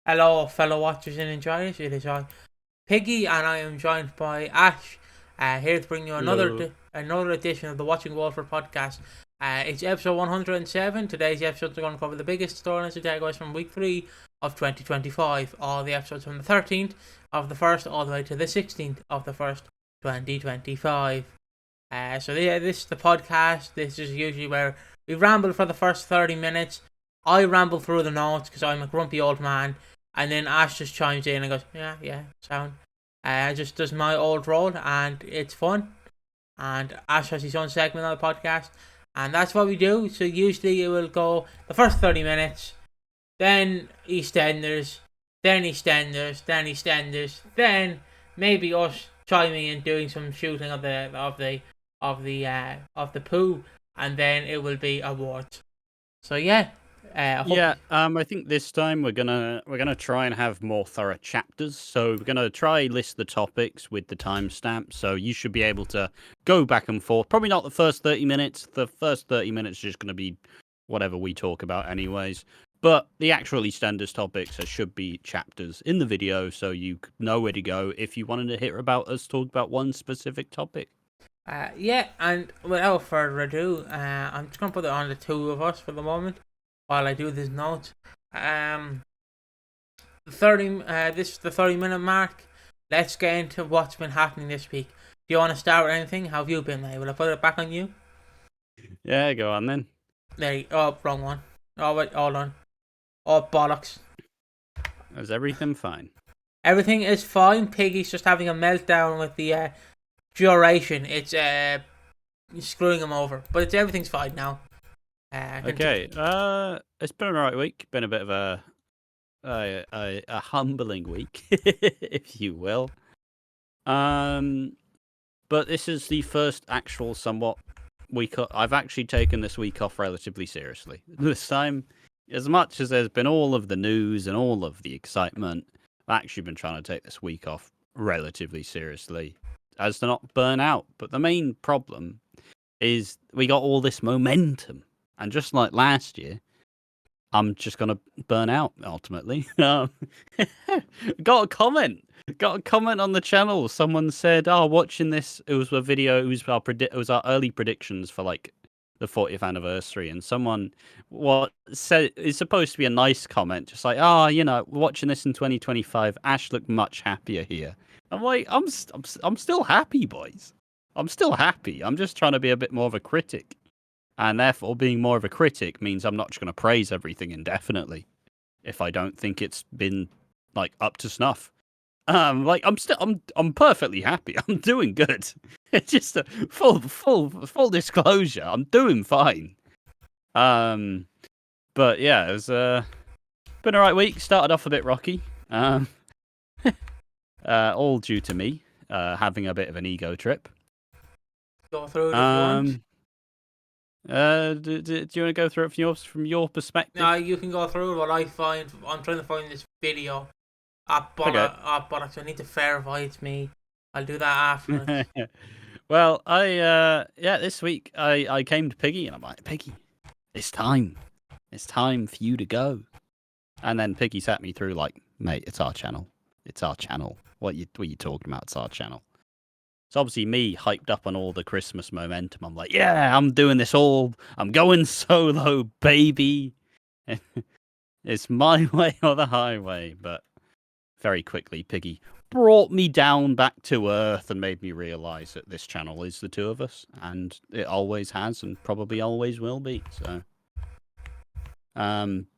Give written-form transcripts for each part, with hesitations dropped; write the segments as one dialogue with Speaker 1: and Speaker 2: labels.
Speaker 1: Hello, fellow watchers and enjoyers. It is I, Piggy, and I am joined by Ash, here to bring you
Speaker 2: Hello.
Speaker 1: another edition of the Watching Walford podcast. It's episode 107. Today's episode is going to cover the biggest storylines and takeaways from week 3 of 2025. All the episodes from the 13th of the 1st all the way to the 16th of the 1st, 2025. This is the podcast. This is usually where we ramble for the first 30 minutes. I ramble through the notes because I'm a grumpy old man. And then Ash just chimes in and goes, yeah, sound. Just does my old role, and it's fun. And Ash has his own segment on the podcast, and that's what we do. So usually it will go the first 30 minutes, then EastEnders, then EastEnders, then EastEnders, then maybe us chiming in, doing some shooting of the poo, and then it will be awards. So yeah.
Speaker 2: I think this time we're gonna try and have more thorough chapters. So we're gonna try list the topics with the timestamp. So you should be able to go back and forth. Probably not the first 30 minutes. The first 30 minutes is just gonna be whatever we talk about, anyways. But the actual EastEnders topics should be chapters in the video, so you know where to go if you wanted to hear about us talk about one specific topic.
Speaker 1: And without further ado, I'm just gonna put it on the two of us for the moment while I do this note. This is the 30-minute mark. Let's get into what's been happening this week. Do you want to start with anything? How have you been, mate? Will I put it back on you?
Speaker 2: Yeah, go on then.
Speaker 1: There you go. Oh, wrong one. Oh, wait, hold on. Oh, bollocks.
Speaker 2: Is everything fine?
Speaker 1: Everything is fine. Piggy's just having a meltdown with the duration. It's screwing him over. But everything's fine now.
Speaker 2: Okay. It's been an alright week. Been a bit of a humbling week, if you will. But this is the first actual somewhat week. I've actually taken this week off relatively seriously. This time, as much as there's been all of the news and all of the excitement, I've actually been trying to take this week off relatively seriously, as to not burn out. But the main problem is we got all this momentum. And just like last year, I'm just going to burn out, ultimately. Got a comment on the channel. Someone said, watching this, it was a video, it was our early predictions for, like, the 40th anniversary. And someone said, it's supposed to be a nice comment, just like, watching this in 2025, Ash looked much happier here. I'm like, I'm still happy, boys. I'm still happy. I'm just trying to be a bit more of a critic. And therefore, being more of a critic means I'm not just going to praise everything indefinitely if I don't think it's been, like, up to snuff. I'm perfectly happy. I'm doing good. It's just a full disclosure. I'm doing fine. But yeah, it was been a right week. Started off a bit rocky. All due to me having a bit of an ego trip.
Speaker 1: Go through it if you want.
Speaker 2: Do you want to go through it from your perspective?
Speaker 1: No, you can go through what I find. I'm trying to find this video. Bollocks, I need to verify it's me. I'll do that after.
Speaker 2: Well, this week I came to Piggy and I'm like, Piggy, it's time. It's time for you to go. And then Piggy sat me through like, mate, it's our channel. It's our channel. What are you talking about? It's our channel. So obviously me hyped up on all the Christmas momentum. I'm like, yeah, I'm doing this all. I'm going solo, baby. It's my way or the highway. But very quickly, Piggy brought me down back to earth and made me realise that this channel is the two of us. And it always has and probably always will be. So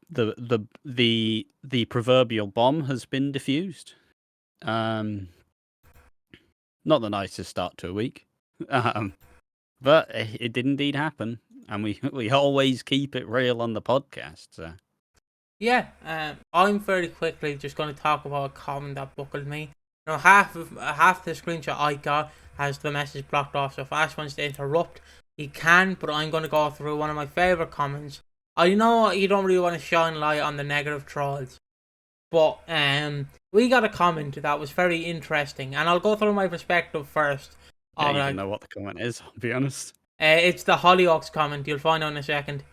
Speaker 2: the proverbial bomb has been diffused. Not the nicest start to a week, but it did indeed happen, and we always keep it real on the podcast. So.
Speaker 1: Yeah, I'm very quickly just going to talk about a comment that buckled me. Now, half the screenshot I got has the message blocked off, so if Ash wants to interrupt, he can, but I'm going to go through one of my favourite comments. I know you don't really want to shine light on the negative trolls, but we got a comment that was very interesting, and I'll go through my perspective first.
Speaker 2: I don't even know what the comment is, I'll be honest.
Speaker 1: It's the Hollyoaks comment. You'll find out in a second.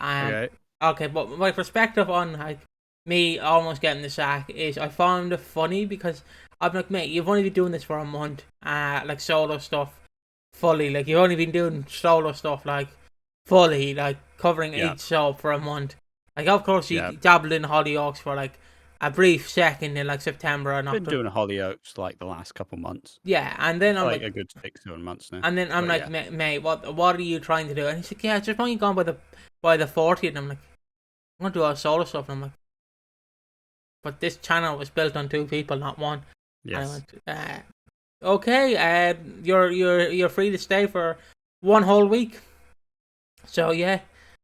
Speaker 2: Okay.
Speaker 1: Okay, but my perspective on me almost getting the sack is I found it funny because I'm like, mate, you've only been doing this for a month, like solo stuff fully. Like you've only been doing solo stuff like fully, like covering each soap for a month. Like of course you dabbled in Hollyoaks for like a brief second in like September and
Speaker 2: Been
Speaker 1: October.
Speaker 2: doing Hollyoaks like the last couple months.
Speaker 1: Yeah, and then I'm like
Speaker 2: a good 6-7 months now.
Speaker 1: and then I'm like, mate, what are you trying to do? And he's like, yeah, just only gone by the 40th. And I'm like, I'm gonna do all solo stuff. And I'm like, but this channel was built on 2 people, not 1.
Speaker 2: Yes.
Speaker 1: And I went, okay, you're free to stay for 1 whole week. So yeah,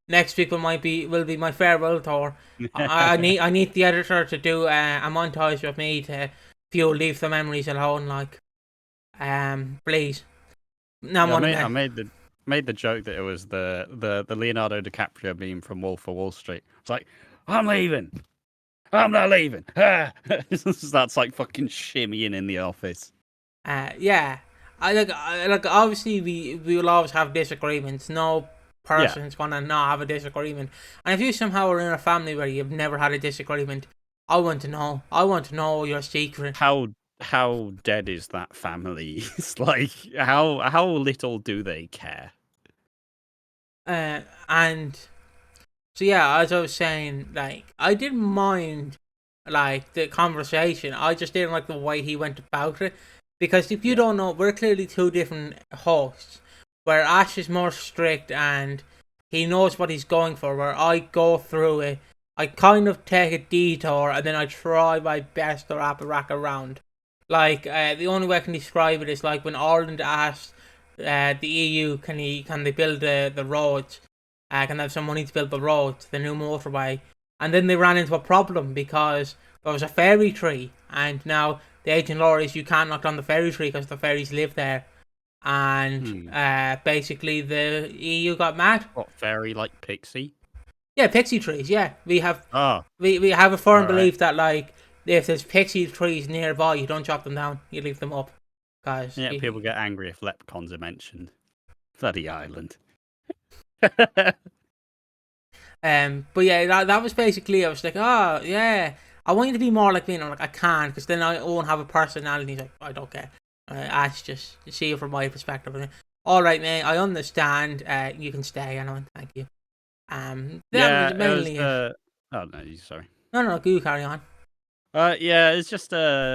Speaker 1: next week will be my farewell tour. I need the editor to do a montage of me to leave the memories alone. Like, please. No,
Speaker 2: I made the joke that it was the Leonardo DiCaprio meme from Wolf of Wall Street. It's like, I'm leaving. I'm not leaving. That's like fucking shimmying in the office.
Speaker 1: Yeah. I like obviously we will always have disagreements. No person's gonna not have a disagreement. And if you somehow are in a family where you've never had a disagreement, I want to know. I want to know your secret.
Speaker 2: How dead is that family? It's like how little do they care?
Speaker 1: And so yeah, as I was saying, like I didn't mind like the conversation. I just didn't like the way he went about it. Because if you don't know, we're clearly 2 different hosts. Where Ash is more strict and he knows what he's going for. Where I go through it, I kind of take a detour and then I try my best to wrap a rack around. Like the only way I can describe it is like when Ireland asked the EU, can they build the roads? Can they have some money to build the roads, the new motorway? And then they ran into a problem because there was a fairy tree, and now the ancient law is you can't knock down the fairy tree because the fairies live there. And basically the EU got mad.
Speaker 2: What, fairy like pixie?
Speaker 1: Yeah, pixie trees. Yeah, we have.
Speaker 2: Oh,
Speaker 1: we have a firm belief that like if there's pixie trees nearby, you don't chop them down. You leave them up. Cause
Speaker 2: people get angry if leprechauns are mentioned. Bloody Ireland.
Speaker 1: But yeah, that was basically. I was like, oh yeah, I want you to be more like me. And I'm like, I can't, because then I won't have a personality. He's like, I don't care. Ash, just see it from my perspective. All right, mate, I understand. You can stay. And I went, thank you.
Speaker 2: Yeah, mainly. Oh no, sorry.
Speaker 1: No, go carry on.
Speaker 2: Yeah, it's just got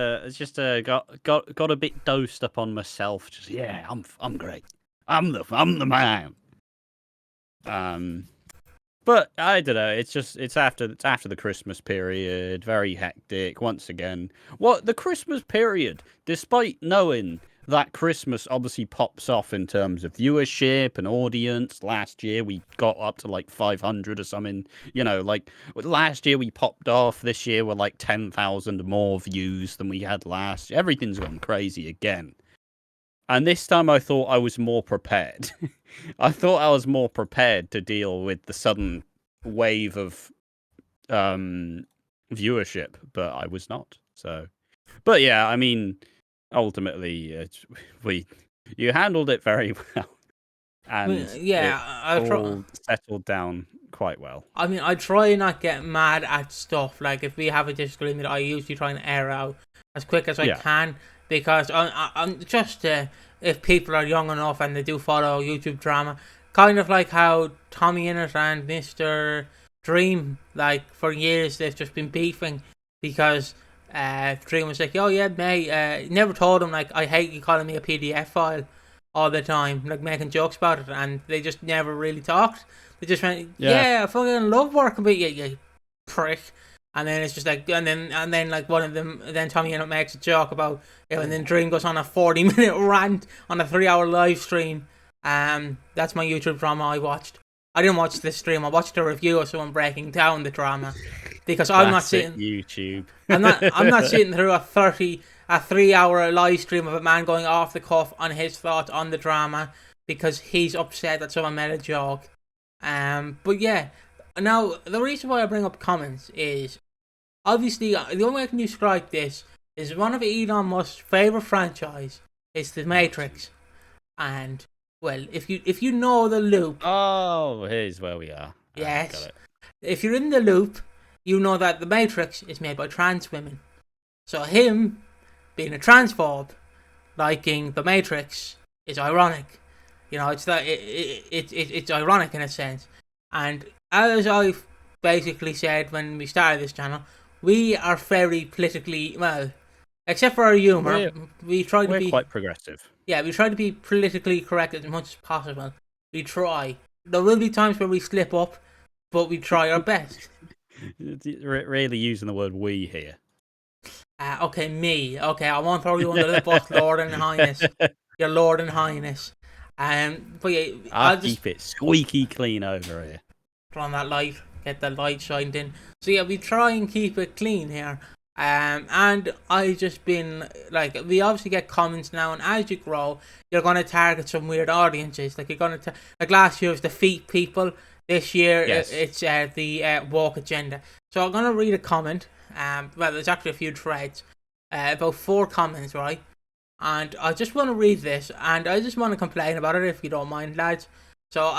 Speaker 2: a bit dosed up on myself. Just I'm great. I'm the man. But I don't know. It's after the Christmas period. Very hectic once again. The Christmas period, despite knowing that Christmas obviously pops off in terms of viewership and audience. Last year we got up to like 500 or something. You know, like last year we popped off. This year we're like 10,000 more views than we had last. Everything's gone crazy again. And this time I thought I was more prepared. I thought I was more prepared to deal with the sudden wave of viewership, but I was not. So, but yeah, I mean, ultimately, you handled it very well, and all settled down quite well.
Speaker 1: I mean, I try not get mad at stuff. Like if we have a disagreement, I usually try and air out as quick as I can. Because I'm just if people are young enough and they do follow YouTube drama, kind of like how Tommy Innit and Mr. Dream, like for years they've just been beefing because Dream was like, oh yeah, mate, never told him like I hate you calling me a PDF file all the time, like making jokes about it, and they just never really talked. They just went, I fucking love working with you, you prick. And then it's just like, and then like one of them, then Tommy Innit makes a joke about, and then Dream goes on a 40-minute rant on a 3-hour live stream. That's my YouTube drama I watched. I didn't watch the stream. I watched a review of someone breaking down the drama, because I'm not sitting
Speaker 2: YouTube.
Speaker 1: I'm not sitting through a 3-hour live stream of a man going off the cuff on his thoughts on the drama because he's upset that someone made a joke. But yeah, now the reason why I bring up comments is, obviously, the only way I can describe this is one of Elon Musk's favorite franchise is The Matrix, and well, if you know the loop,
Speaker 2: here's where we are.
Speaker 1: Yes, if you're in the loop, you know that The Matrix is made by trans women. So him being a transphobe, liking The Matrix, is ironic. You know, it's ironic in a sense. And as I've basically said when we started this channel, we are very politically, well, except for our humour, we try to be...
Speaker 2: We're quite progressive.
Speaker 1: Yeah, we try to be politically correct as much as possible. We try. There will be times where we slip up, but we try our best.
Speaker 2: Really using the word "we" here.
Speaker 1: Okay, me. Okay, I won't throw you under the bus, Lord and Highness. Your Lord and Highness. But yeah,
Speaker 2: I'll keep it squeaky clean over here.
Speaker 1: Turn on that light, get the light shined in. So yeah, we try and keep it clean here. And I just been like, we obviously get comments now, and as you grow, you're gonna target some weird audiences. Like you're gonna like last year it was the feet people. This year it's the woke agenda. So I'm gonna read a comment. Well, there's actually a few threads, about 4 comments, right? And I just want to read this, and I just want to complain about it if you don't mind, lads. So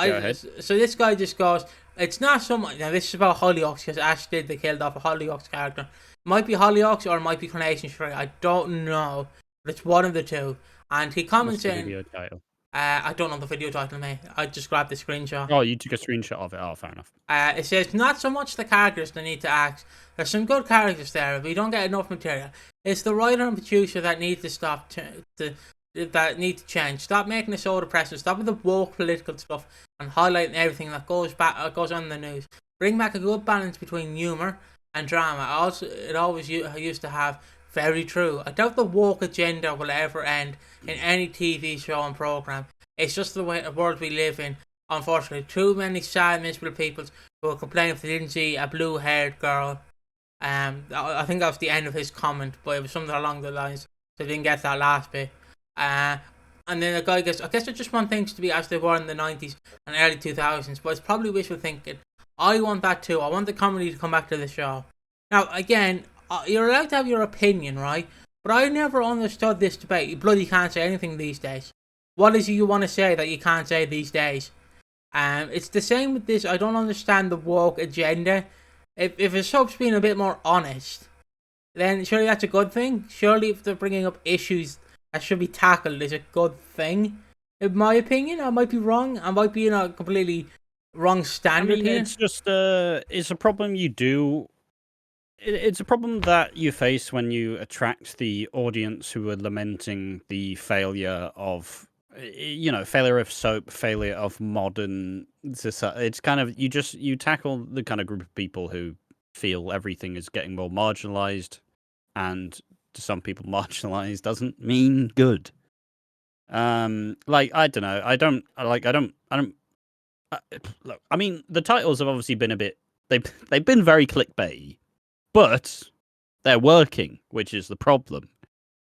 Speaker 1: this guy just goes, it's not so much. Now this is about Hollyoaks because Ash did they killed off a Hollyoaks character. It might be Hollyoaks or it might be Coronation Street. I don't know, but it's one of the two. And he comments in.
Speaker 2: Video title?
Speaker 1: I don't know the video title, mate. I just grabbed the screenshot.
Speaker 2: Oh, you took a screenshot of it. Oh, fair enough.
Speaker 1: It says not so much the characters they need to act. There's some good characters there, but you don't get enough material. It's the writer and producer that need to stop that need to change. Stop making it so depressing. Stop with the woke political stuff and highlighting everything that goes on in the news. Bring back a good balance between humour and drama. It always used to have. Very true. I doubt the woke agenda will ever end in any TV show and program. It's just the world we live in. Unfortunately, too many sad, miserable people who will complain if they didn't see a blue-haired girl. I think that was the end of his comment, but it was something along the lines. So I didn't get that last bit. And then the guy goes, I guess I just want things to be as they were in the 90s and early 2000s, but it's probably wishful thinking. I want that too. I want the comedy to come back to the show. Now, again, you're allowed to have your opinion, right? But I never understood this debate. You bloody can't say anything these days. What is it you want to say that you can't say these days? It's the same with this. I don't understand the woke agenda. If a soap's being a bit more honest, then surely that's a good thing. Surely if they're bringing up issues that should be tackled is a good thing. In my opinion, I might be wrong. I might be in a completely wrong standard here.
Speaker 2: It's just it's a problem you do. It's a problem that you face when you attract the audience who are lamenting the failure of, failure of soap, failure of modern society. It's kind of, you tackle the kind of group of people who feel everything is getting more marginalized, and to some people, marginalized doesn't mean good. Like, I don't know. Look, I mean, the titles have obviously been they've been very clickbait. But they're working, which is the problem.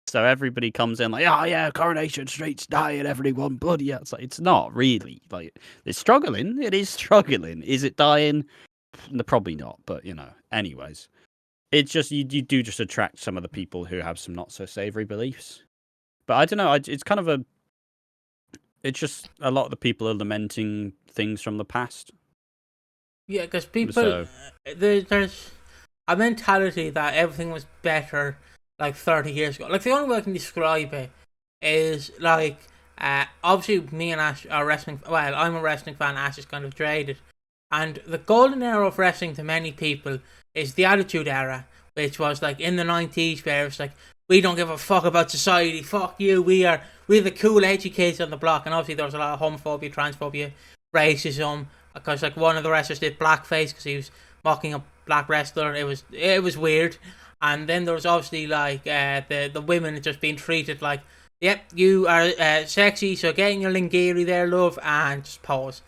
Speaker 2: So everybody comes in like, oh yeah, Coronation Street's dying, everyone, bloody hell. It's like, it's not really. Like, it's struggling. It is struggling. Is it dying? No, probably not. But, anyways. It's just, you do just attract some of the people who have some not so savoury beliefs. But I don't know, it's kind of it's just a lot of the people are lamenting things from the past.
Speaker 1: Yeah, because people, there's a mentality that everything was better like 30 years ago. Like, the only way I can describe it is like, obviously me and Ash are wrestling. Well, I'm a wrestling fan. Ash is kind of jaded, and the golden era of wrestling to many people is the Attitude Era, which was like in the 90s, where it's like, we don't give a fuck about society. Fuck you. We're the cool edgy kids on the block. And obviously there was a lot of homophobia, transphobia, racism. Because like one of the wrestlers did blackface because he was mocking a black wrestler. It was weird. And then there was obviously like the women just being treated like, yep, you are sexy, so get in your lingerie there, love, and just pose.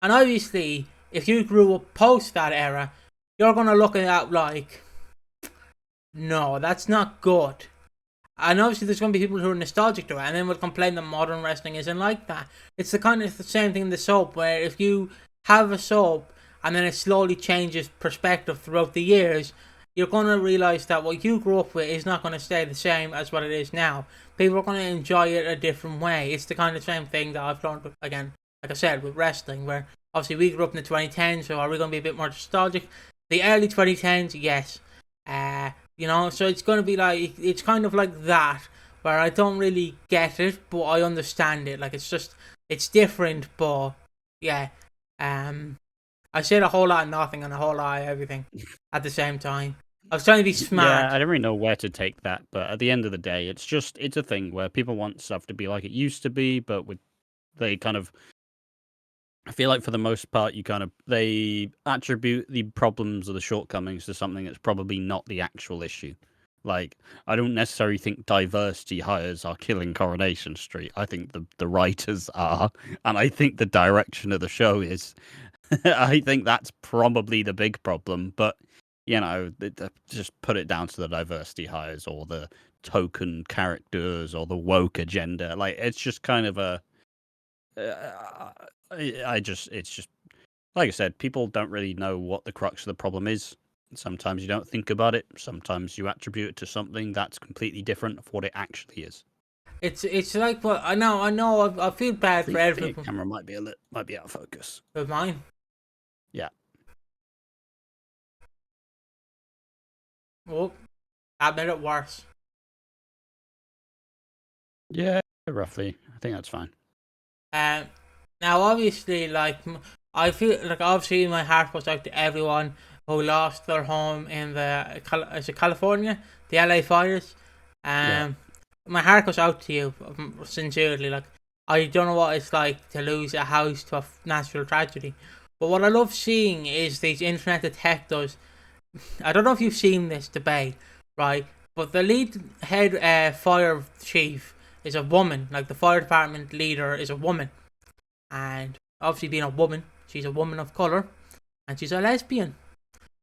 Speaker 1: And obviously, if you grew up post that era, you're gonna look at that like, no, that's not good. And obviously there's going to be people who are nostalgic to it and then will complain that modern wrestling isn't like that. It's the kind of the same thing in the soap, where if you have a soap and then it slowly changes perspective throughout the years, you're going to realise that what you grew up with is not going to stay the same as what it is now. People are going to enjoy it a different way. It's the kind of same thing that I've learned, again, like I said, with wrestling, where obviously we grew up in the 2010s, so are we going to be a bit more nostalgic? The early 2010s, yes. So it's going to be like, it's kind of like that, where I don't really get it, but I understand it. Like, it's different, but yeah. I said a whole lot of nothing and a whole lot of everything at the same time. I was trying to be smart.
Speaker 2: Yeah, I don't really know where to take that, but at the end of the day, it's a thing where people want stuff to be like it used to be, but they kind of, I feel like for the most part, they attribute the problems or the shortcomings to something that's probably not the actual issue. Like, I don't necessarily think diversity hires are killing Coronation Street. I think the writers are, and I think the direction of the show is. I think that's probably the big problem, but just put it down to the diversity hires or the token characters or the woke agenda. Like, it's just kind of a. It's just like I said, people don't really know what the crux of the problem is. Sometimes you don't think about it. Sometimes you attribute it to something that's completely different of what it actually is.
Speaker 1: It's like what I know. I feel bad for everyone.
Speaker 2: The camera might be out of focus.
Speaker 1: With mine.
Speaker 2: Yeah.
Speaker 1: Oh, that made it worse.
Speaker 2: Yeah, roughly. I think that's fine.
Speaker 1: Now obviously, like, I feel like obviously my heart goes out to everyone who lost their home in California, the LA fires. My heart goes out to you sincerely. Like, I don't know what it's like to lose a house to a natural tragedy, but what I love seeing is these internet detectives. I don't know if you've seen this debate, right? But the lead head fire chief is a woman. Like, the fire department leader is a woman, and obviously being a woman, she's a woman of color, and she's a lesbian.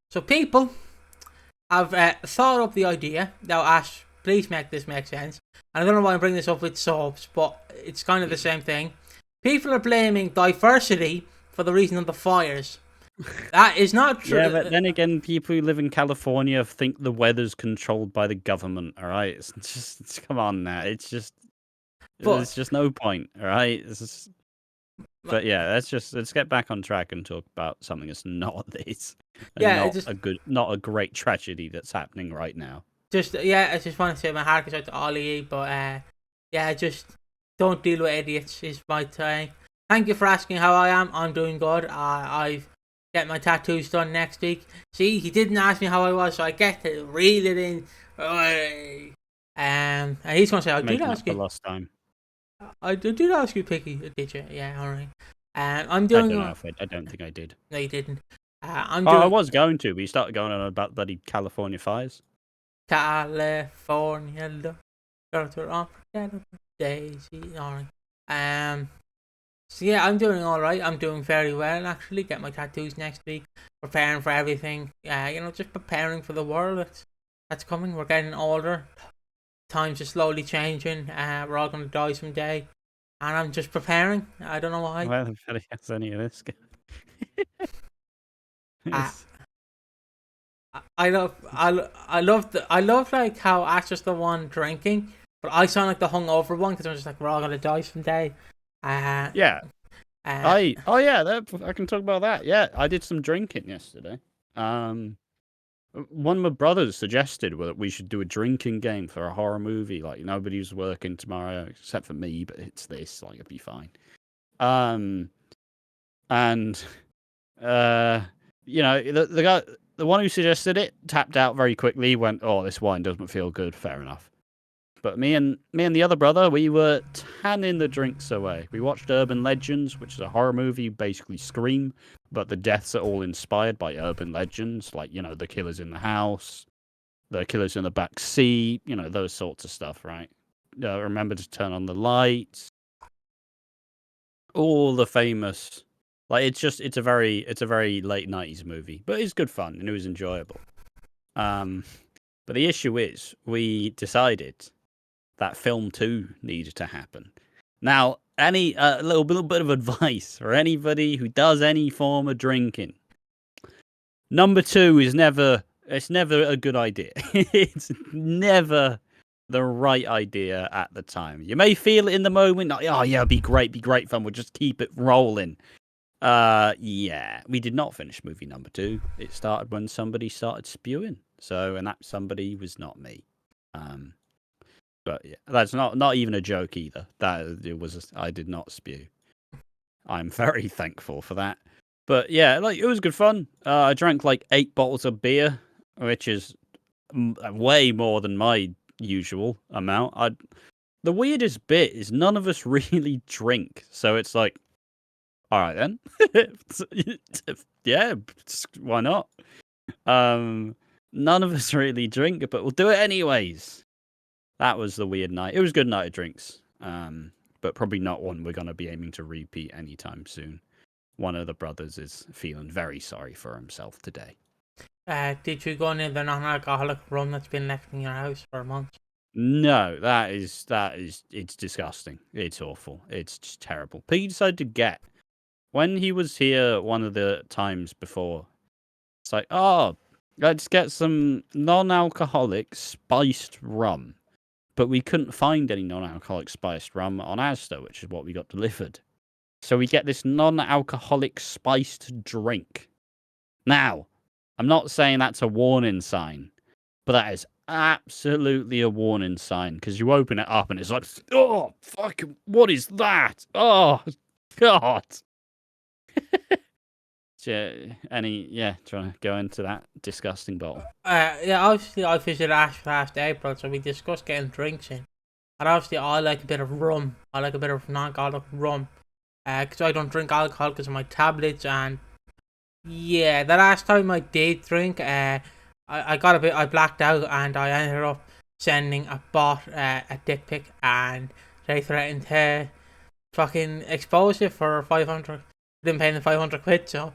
Speaker 1: So people have thought up the idea. Now, Ash, please make this make sense. And I don't know why I'm bringing this up with soaps, but it's kind of the same thing. People are blaming diversity for the reason of the fires. That is not true.
Speaker 2: Yeah, but then again, people who live in California think the weather's controlled by the government. All right, it's come on now. There's just no point. All right. But yeah, let's get back on track and talk about something that's not this. Not a great tragedy that's happening right now.
Speaker 1: I just want to say my heart goes out to all of you, but just don't deal with idiots is my thing. Thank you for asking how I am. I'm doing good. I've get my tattoos done next week. See, he didn't ask me how I was, so I get to reel it in. And he's gonna say, "I did ask you."
Speaker 2: Last time.
Speaker 1: I did ask you, Piggy. Did you? Yeah, all right. I'm doing.
Speaker 2: I don't think I did.
Speaker 1: No, you didn't.
Speaker 2: I was going to, but you started going on about bloody California fires.
Speaker 1: California, Daisy. All right. So yeah, I'm doing all right. I'm doing very well, actually. Get my tattoos next week. Preparing for everything. Just preparing for the world that's coming. We're getting older. Times are slowly changing. We're all going to die someday, and I'm just preparing. I don't know why.
Speaker 2: Well, nobody has any of this.
Speaker 1: I love like how Ash just the one drinking, but I sound like the hungover one because I'm just like, we're all going to die someday.
Speaker 2: Yeah. I can talk about that. Yeah, I did some drinking yesterday. One of my brothers suggested that we should do a drinking game for a horror movie. Like, nobody's working tomorrow except for me, but it's this. Like, it'll be fine. The guy, the one who suggested it, tapped out very quickly. Went, "Oh, this wine doesn't feel good." Fair enough. But me and the other brother, we were tanning the drinks away. We watched Urban Legends, which is a horror movie, basically Scream, but the deaths are all inspired by urban legends, like, the killers in the house, the killers in the back seat, those sorts of stuff, right? Remember to turn on the lights. All the famous, like, it's a very late 90s movie, but it's good fun and it was enjoyable. But the issue is, we decided that film 2 needed to happen. Now, a little bit of advice for anybody who does any form of drinking. Number 2 is never a good idea. It's never the right idea at the time. You may feel it in the moment, like, oh yeah, it'd be great fun, we'll just keep it rolling. Yeah, we did not finish movie number 2. It started when somebody started spewing. And that somebody was not me. But yeah, that's not even a joke either. I did not spew. I'm very thankful for that. But yeah, it was good fun. I drank 8 bottles of beer, which is way more than my usual amount. The weirdest bit is none of us really drink, so it's like, all right then, yeah, why not? None of us really drink, but we'll do it anyways. That was the weird night. It was a good night of drinks, but probably not one we're going to be aiming to repeat anytime soon. One of the brothers is feeling very sorry for himself today.
Speaker 1: Did you go near the non-alcoholic rum that's been left in your house for a month?
Speaker 2: No, it's disgusting. It's awful. It's just terrible. Piggy decided to get, when he was here one of the times before, it's like, oh, let's get some non-alcoholic spiced rum. But we couldn't find any non-alcoholic spiced rum on Asda, which is what we got delivered. So we get this non-alcoholic spiced drink. Now, I'm not saying that's a warning sign, but that is absolutely a warning sign, because you open it up and it's like, oh, fucking, what is that? Oh, God. Trying to go into that disgusting bottle.
Speaker 1: Yeah, obviously I visited Ash last April, so we discussed getting drinks in. And obviously I like a bit of rum. I like a bit of non-alcoholic rum. Because I don't drink alcohol because of my tablets. And yeah, the last time I did drink, I blacked out and I ended up sending a bot a dick pic, and they threatened to fucking expose it for 500. Didn't pay them 500 quid, so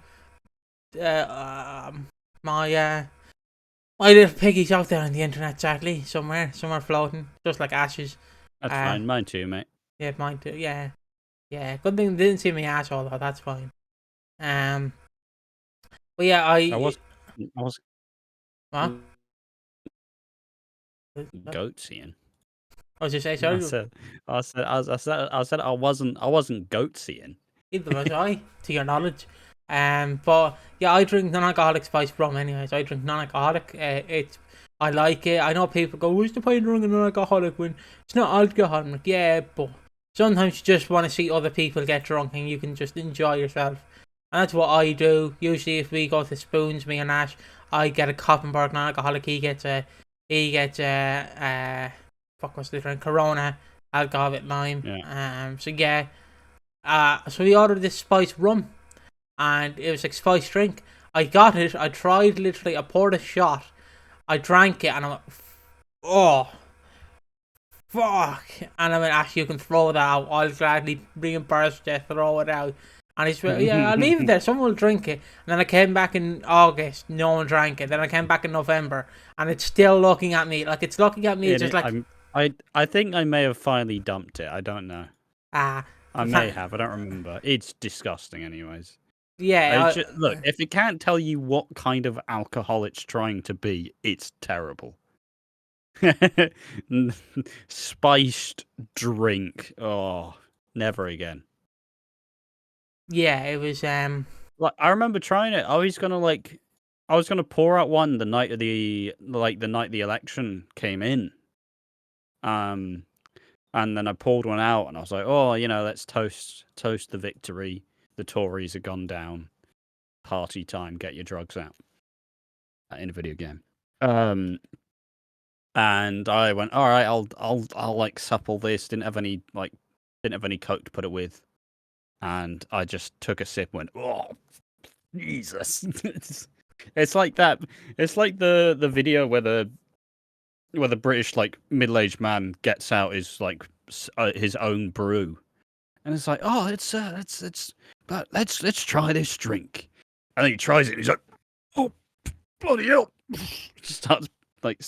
Speaker 1: my little piggy's out there on the internet, sadly, somewhere floating, just like ashes.
Speaker 2: That's fine, mine too, mate.
Speaker 1: Yeah, mine too. Yeah. Good thing they didn't see me asshole though. That's fine. But yeah, I
Speaker 2: was
Speaker 1: what?
Speaker 2: Goat seeing.
Speaker 1: I was just saying, sorry.
Speaker 2: I said I wasn't goat seeing.
Speaker 1: Either was I, to your knowledge. But yeah, I drink non-alcoholic spiced rum anyways. I drink non-alcoholic. I like it. I know people go, what's the point of drinking non-alcoholic when it's not alcohol? I'm like, yeah, but sometimes you just want to see other people get drunk and you can just enjoy yourself. And that's what I do. Usually if we go to Spoons, me and Ash, I get a Koppenberg non-alcoholic. He gets fuck, what's the drink? Corona, alcohol with lime.
Speaker 2: Yeah.
Speaker 1: So we ordered this spiced rum, and it was like spiced drink. I got it. I tried literally. I poured a shot. I drank it, and I went, oh, fuck. And I went, actually, you can throw that out. I'll gladly reimburse you, throw it out. And he's yeah, I'll leave it there. Someone will drink it. And then I came back in August. No one drank it. Then I came back in November, and it's still looking at me like it's looking at me. It's just like
Speaker 2: I think I may have finally dumped it. I don't know. I may have. I don't remember. It's disgusting, anyways.
Speaker 1: Yeah.
Speaker 2: Look, if it can't tell you what kind of alcohol it's trying to be, it's terrible. Spiced drink. Oh, never again.
Speaker 1: Yeah, it was.
Speaker 2: Like, I remember trying it. I was gonna pour out one the night of the election came in. And then I poured one out, and I was like, oh, let's toast the victory. The Tories have gone down. Party time. Get your drugs out. In a video game. And I went, all right, I'll like supple this. Didn't have any Coke to put it with. And I just took a sip and went, oh, Jesus. It's like that. It's like the video where the British like middle-aged man gets out his like his own brew, and it's like, oh, let's try this drink, and then he tries it, and he's like, oh, bloody hell, just starts like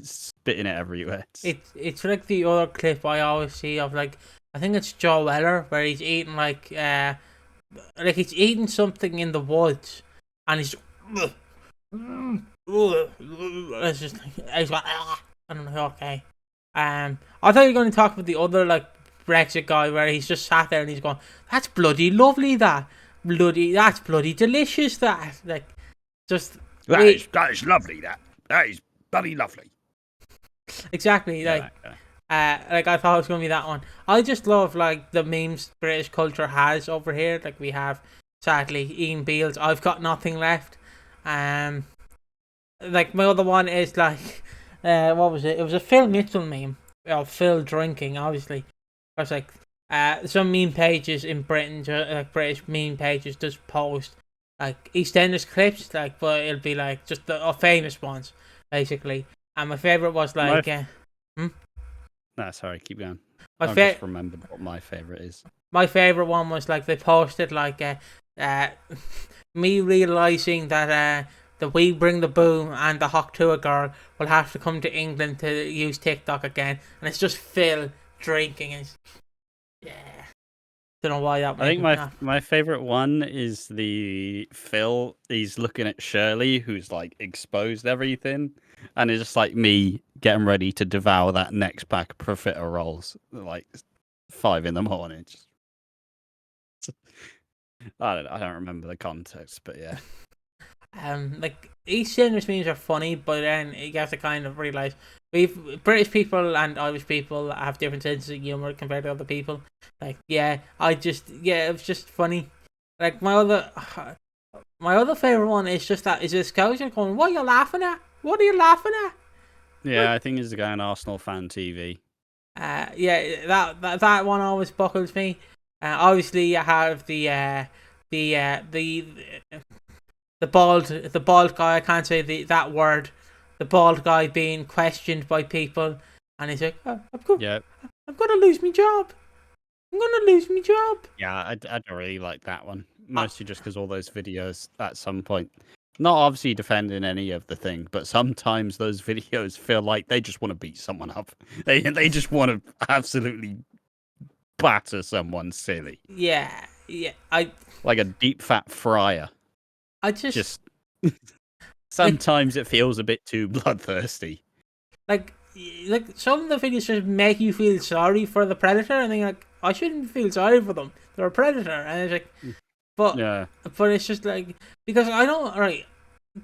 Speaker 2: spitting it everywhere.
Speaker 1: It's like the other clip I always see of, like, I think it's Joe Weller, where he's eating like he's eating something in the woods, and he's it's just like, he's like, I don't know, okay. I thought you were going to talk about the other like Brexit guy, where he's just sat there and he's going, that's bloody lovely, that. that's bloody delicious. That like just
Speaker 2: That is lovely. That is bloody lovely.
Speaker 1: Exactly. Like I thought it was gonna be that one. I just love like the memes British culture has over here. Like we have, sadly, Ian Beale's "I've got nothing left." Like my other one is like, what was it? It was a Phil Mitchell meme of Phil drinking. Obviously, I was like, some meme pages in Britain, like British meme pages, just post like EastEnders clips, like, but it'll be like just the famous ones, basically. And my favorite was like,
Speaker 2: No, sorry, keep going.
Speaker 1: I
Speaker 2: just remembered what my favorite is.
Speaker 1: My favorite one was like they posted like, me realizing that We Bring the Boom and the Hawk Tour girl will have to come to England to use TikTok again, and it's just Phil drinking and don't know why that.
Speaker 2: I think my favorite one is the Phil. He's looking at Shirley, who's like exposed everything, and it's just like me getting ready to devour that next pack of profiterole rolls, like 5 a.m. Just... I don't remember the context, but yeah.
Speaker 1: Like EastEnders memes are funny, but then you have to kind of realize British people and Irish people have different senses of humor compared to other people. Like, it was just funny. Like my other favorite one is just that is this guy going, "What are you laughing at? What are you laughing at?"
Speaker 2: Yeah, I think it's the guy on Arsenal Fan TV.
Speaker 1: That one always buckles me. Obviously, you have the bald guy. I can't say that word. The bald guy being questioned by people, and he's like, "I'm gonna lose my job. I'm gonna lose my job."
Speaker 2: Yeah, I don't really like that one. Mostly just because all those videos at some point, not obviously defending any of the thing, but sometimes those videos feel like they just want to beat someone up. They just want to absolutely batter someone silly.
Speaker 1: Yeah.
Speaker 2: Like a deep fat fryer.
Speaker 1: I just
Speaker 2: sometimes it feels a bit too bloodthirsty.
Speaker 1: Like some of the videos just make you feel sorry for the predator, and then like, I shouldn't feel sorry for them. They're a predator, and it's like, but it's just like, because I don't, right,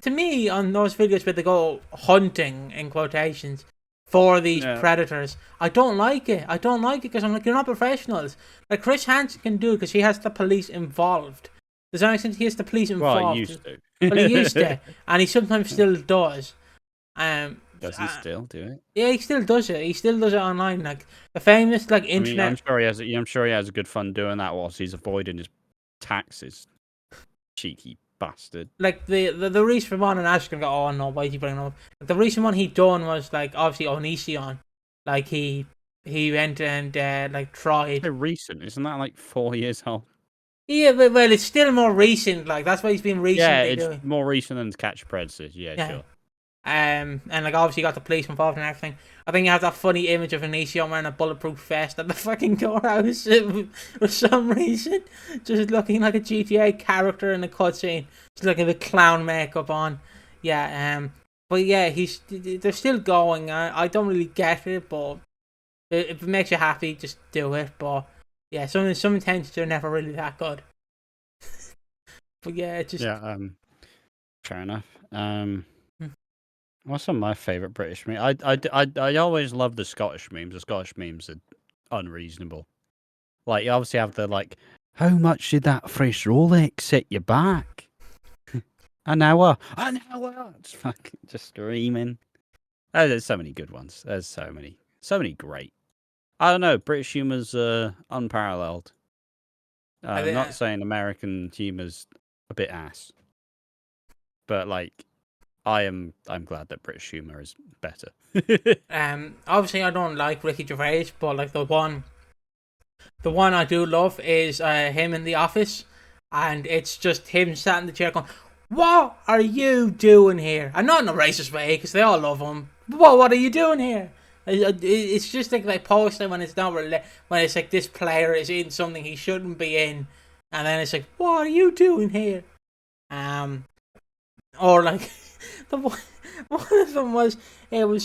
Speaker 1: to me on those videos where they go hunting in quotations for these predators, I don't like it. I don't like it because I'm like, you're not professionals. Like Chris Hansen can do it because he has the police involved. Does that make sense? He has the police involved.
Speaker 2: Well, he used to.
Speaker 1: Well, he used to, and he sometimes still does.
Speaker 2: Does he still do it?
Speaker 1: Yeah, he still does it. He still does it online. Like the famous internet.
Speaker 2: I mean, I'm sure he has a good fun doing that whilst he's avoiding his taxes. Cheeky bastard.
Speaker 1: Like the recent one, and Ash can go, "Oh no, why did you bring it up?" Like, the recent one he done was like obviously Onision. Like he went and like tried.
Speaker 2: They're recent, isn't that like 4 years old?
Speaker 1: Yeah, but well, it's still more recent. Like that's what he's been recently doing.
Speaker 2: Yeah, it's more recent than Catch Predators. Yeah, sure.
Speaker 1: And like obviously you got the police involved and everything. I think you have that funny image of Onision wearing a bulletproof vest at the fucking courthouse for some reason, just looking like a GTA character in a cutscene, just like a clown makeup on. Yeah, but yeah, they're still going. I don't really get it, but if it makes you happy, just do it. But yeah, some intentions are never really that good. But yeah, it just
Speaker 2: fair enough. What's some of my favourite British memes? I always love the Scottish memes. The Scottish memes are unreasonable. Like, you obviously have the, like, how much did that fresh Rolex set you back? An hour. It's fucking just screaming. Oh, there's so many good ones. There's so many great. I don't know. British humour's unparalleled. I'm not saying American humour's a bit ass, but like, I'm glad that British humour is better.
Speaker 1: Obviously I don't like Ricky Gervais, but like the one I do love is him in The Office, and it's just him sat in the chair going, "What are you doing here?" And not in a racist way, because they all love him. What are you doing here? It's just like they post it when it's not when it's like this player is in something he shouldn't be in, and then it's like, "What are you doing here?" Or like one of them was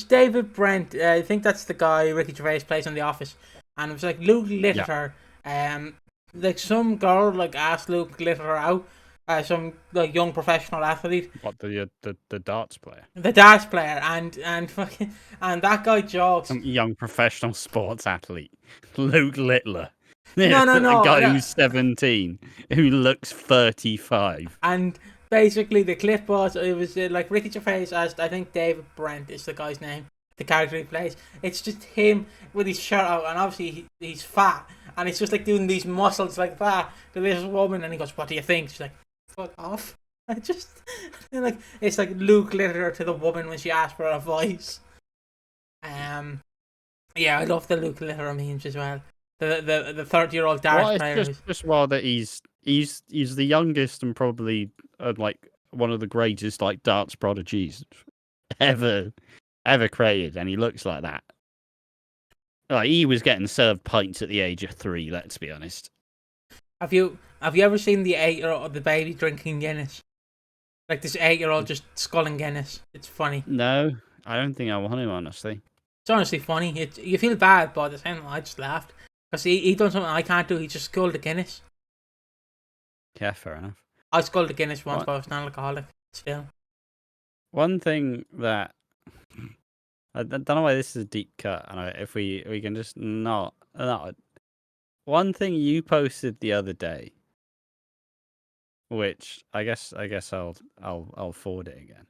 Speaker 1: David Brent. I think that's the guy Ricky Gervais plays on The Office, and it was like Luke Litter. like some girl like asked Luke to glitter her out. Some like young professional athlete.
Speaker 2: What the darts player?
Speaker 1: The darts player, and fucking, and that guy jogs.
Speaker 2: Some young professional sports athlete, Luke Littler.
Speaker 1: No, no,
Speaker 2: A
Speaker 1: no,
Speaker 2: guy
Speaker 1: no.
Speaker 2: who's 17, who looks 35.
Speaker 1: And basically the clip was, it was like Ricky Gervais as, I think David Brent is the guy's name, the character he plays. It's just him with his shirt out, and obviously he's fat, and he's just like doing these muscles like that to this woman, and he goes, "What do you think?" She's like, "Fuck off." I just like, it's like Luke Litter to the woman when she asked for advice. Yeah, I love the Luke Litter memes as well. The 30-year-old darts player.
Speaker 2: It's just while that he's the youngest and probably like one of the greatest like darts prodigies ever created, and he looks like that. Like, he was getting served pints at the age of 3. Let's be honest.
Speaker 1: Have you ever seen the 8-year-old, the baby drinking Guinness? Like this 8-year-old just sculling Guinness. It's funny.
Speaker 2: No, I don't think I want to, honestly.
Speaker 1: It's honestly funny. You feel bad, but at the same time, I just laughed because he done something I can't do. He just sculled a Guinness.
Speaker 2: Yeah, fair enough.
Speaker 1: I sculled a Guinness once, but I was an alcoholic. Still.
Speaker 2: One thing that I don't know why this is a deep cut, and if we can just not. One thing you posted the other day, which I guess I'll forward it again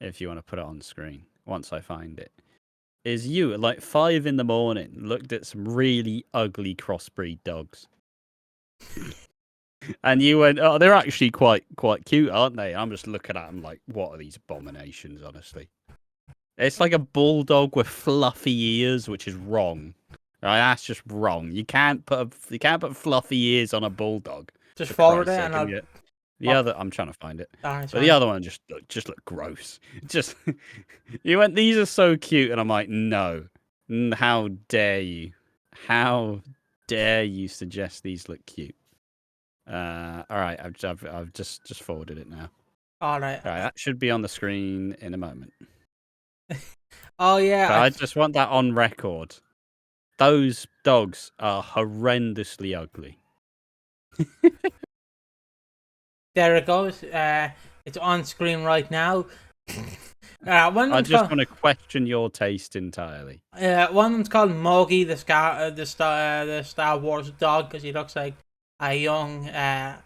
Speaker 2: if you want to put it on screen once I find it, is you at like 5 in the morning looked at some really ugly crossbreed dogs. And you went, "Oh, they're actually quite cute, aren't they?" I'm just looking at them like, what are these abominations, honestly? It's like a bulldog with fluffy ears, which is wrong. Right, that's just wrong. You can't put fluffy ears on a bulldog.
Speaker 1: Just forward it, and
Speaker 2: I'm trying to find it.
Speaker 1: But
Speaker 2: the other one just looked gross. Just you went, "These are so cute," and I'm like, no. How dare you? How dare you suggest these look cute? All right, I've just forwarded it now.
Speaker 1: All right,
Speaker 2: that should be on the screen in a moment.
Speaker 1: Oh yeah,
Speaker 2: I just want that on record. Those dogs are horrendously ugly.
Speaker 1: There it goes. It's on screen right now.
Speaker 2: I just want to question your taste entirely.
Speaker 1: One of them's called Mogi, the Star Wars dog, because he looks like a young what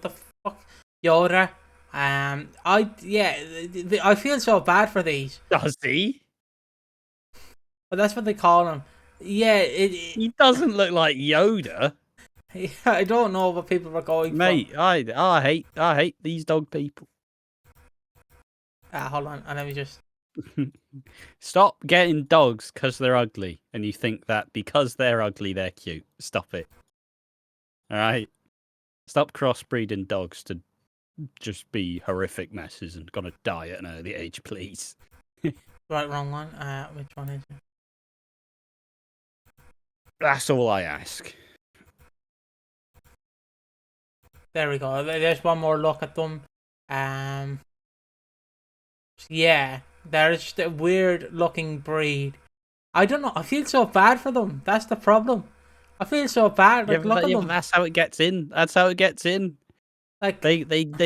Speaker 1: the fuck, Yoda. I feel so bad for these.
Speaker 2: Does he?
Speaker 1: But that's what they call him. Yeah,
Speaker 2: he doesn't look like Yoda.
Speaker 1: I don't know what people were going for.
Speaker 2: Mate, I hate these dog people.
Speaker 1: Hold on, let me just
Speaker 2: stop getting dogs because they're ugly, and you think that because they're ugly they're cute. Stop it. All right, stop crossbreeding dogs to just be horrific messes and gonna die at an early age, please.
Speaker 1: Right, wrong one. Which one is it?
Speaker 2: That's all I ask.
Speaker 1: There we go. There's one more look at them. Yeah, they're just a weird looking breed. I don't know. I feel so bad for them. That's the problem. I feel so bad. Like, look at them.
Speaker 2: That's how it gets in. That's how it gets in.
Speaker 1: Like
Speaker 2: they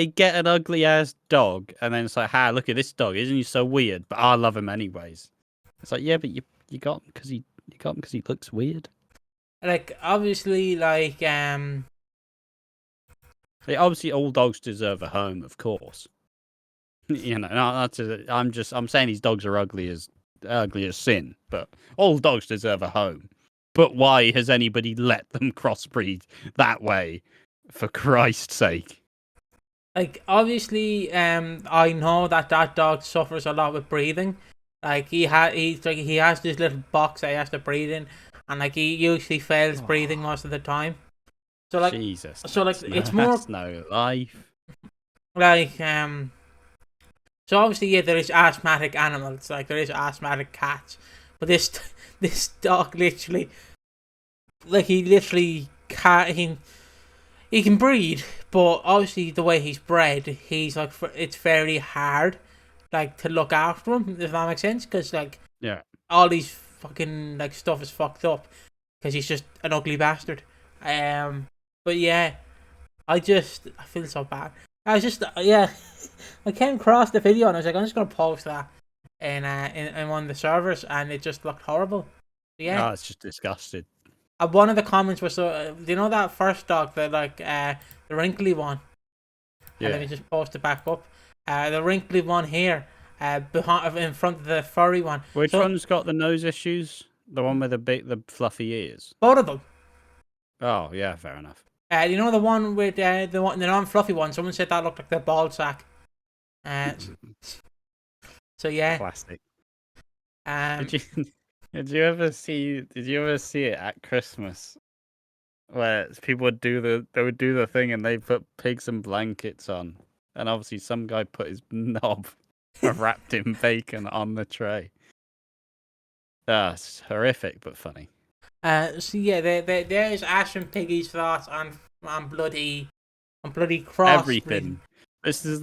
Speaker 2: get an ugly ass dog, and then it's like, "Ha, look at this dog. Isn't he so weird? But I love him anyways." It's like, yeah, but you got him because he looks weird.
Speaker 1: Like, obviously, like
Speaker 2: obviously all dogs deserve a home, of course. You know, I'm saying these dogs are ugly as sin, but all dogs deserve a home. But why has anybody let them crossbreed that way? For Christ's sake.
Speaker 1: Like, obviously, I know that dog suffers a lot with breathing. Like, he has this little box that he has to breathe in, and like he usually fails breathing most of the time. So like,
Speaker 2: Jesus.
Speaker 1: So like, it's more
Speaker 2: no life.
Speaker 1: Like, so obviously, yeah, there is asthmatic animals. Like, there is asthmatic cats, but this dog literally, like, he can breed, but obviously the way he's bred, he's like, it's very hard, like, to look after him, if that makes sense, because like,
Speaker 2: yeah,
Speaker 1: all these fucking like stuff is fucked up, because he's just an ugly bastard. But yeah, I feel so bad. I was just I came across the video and I was like, I'm just gonna post that in one of the servers, and it just looked horrible. Yeah.
Speaker 2: Oh, it's just disgusting.
Speaker 1: One of the comments was, do you know that first dog, the wrinkly one?
Speaker 2: Yeah.
Speaker 1: And let me just post it back up. The wrinkly one here, in front of the furry one.
Speaker 2: Which one's got the nose issues? The one with the fluffy ears.
Speaker 1: Both of them.
Speaker 2: Oh yeah, fair enough.
Speaker 1: You know the one with the non-fluffy one. Someone said that looked like the ball sack. So yeah.
Speaker 2: Plastic.
Speaker 1: Did
Speaker 2: you ever see it at Christmas, where people would do the thing and they put pigs and blankets on, and obviously some guy put his knob wrapped in bacon on the tray. That's horrific but funny.
Speaker 1: So yeah, there's Ash and Piggy's thoughts on bloody cross.
Speaker 2: Everything. This is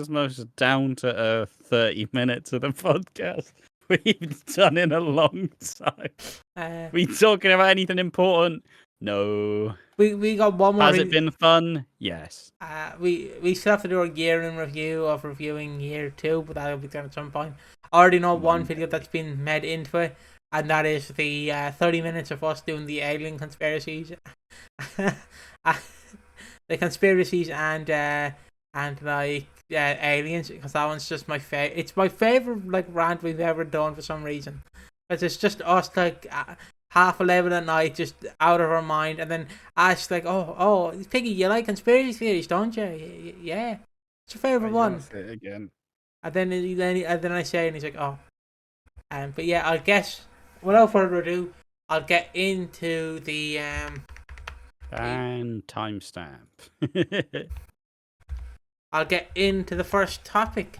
Speaker 2: most down to earth 30 minutes of the podcast we've done in a long time. We talking about anything important? No.
Speaker 1: We got one more.
Speaker 2: Has it been fun? Yes.
Speaker 1: We still have to do a year in review of reviewing year 2, but that'll be done at some point. I already know one video that's been made into it, and that is the 30 minutes of us doing the alien conspiracies. The conspiracies and aliens, because that one's just my favorite. It's my favorite rant we've ever done for some reason, because it's just us 11:30 at night, just out of our mind, and then Ash oh Piggy, you like conspiracy theories, don't you? Yeah, it's your favorite one.
Speaker 2: Say it again.
Speaker 1: And then I say, and he's like, oh, but yeah, I guess without further ado, I'll get into the
Speaker 2: and timestamp.
Speaker 1: I'll get into the first topic.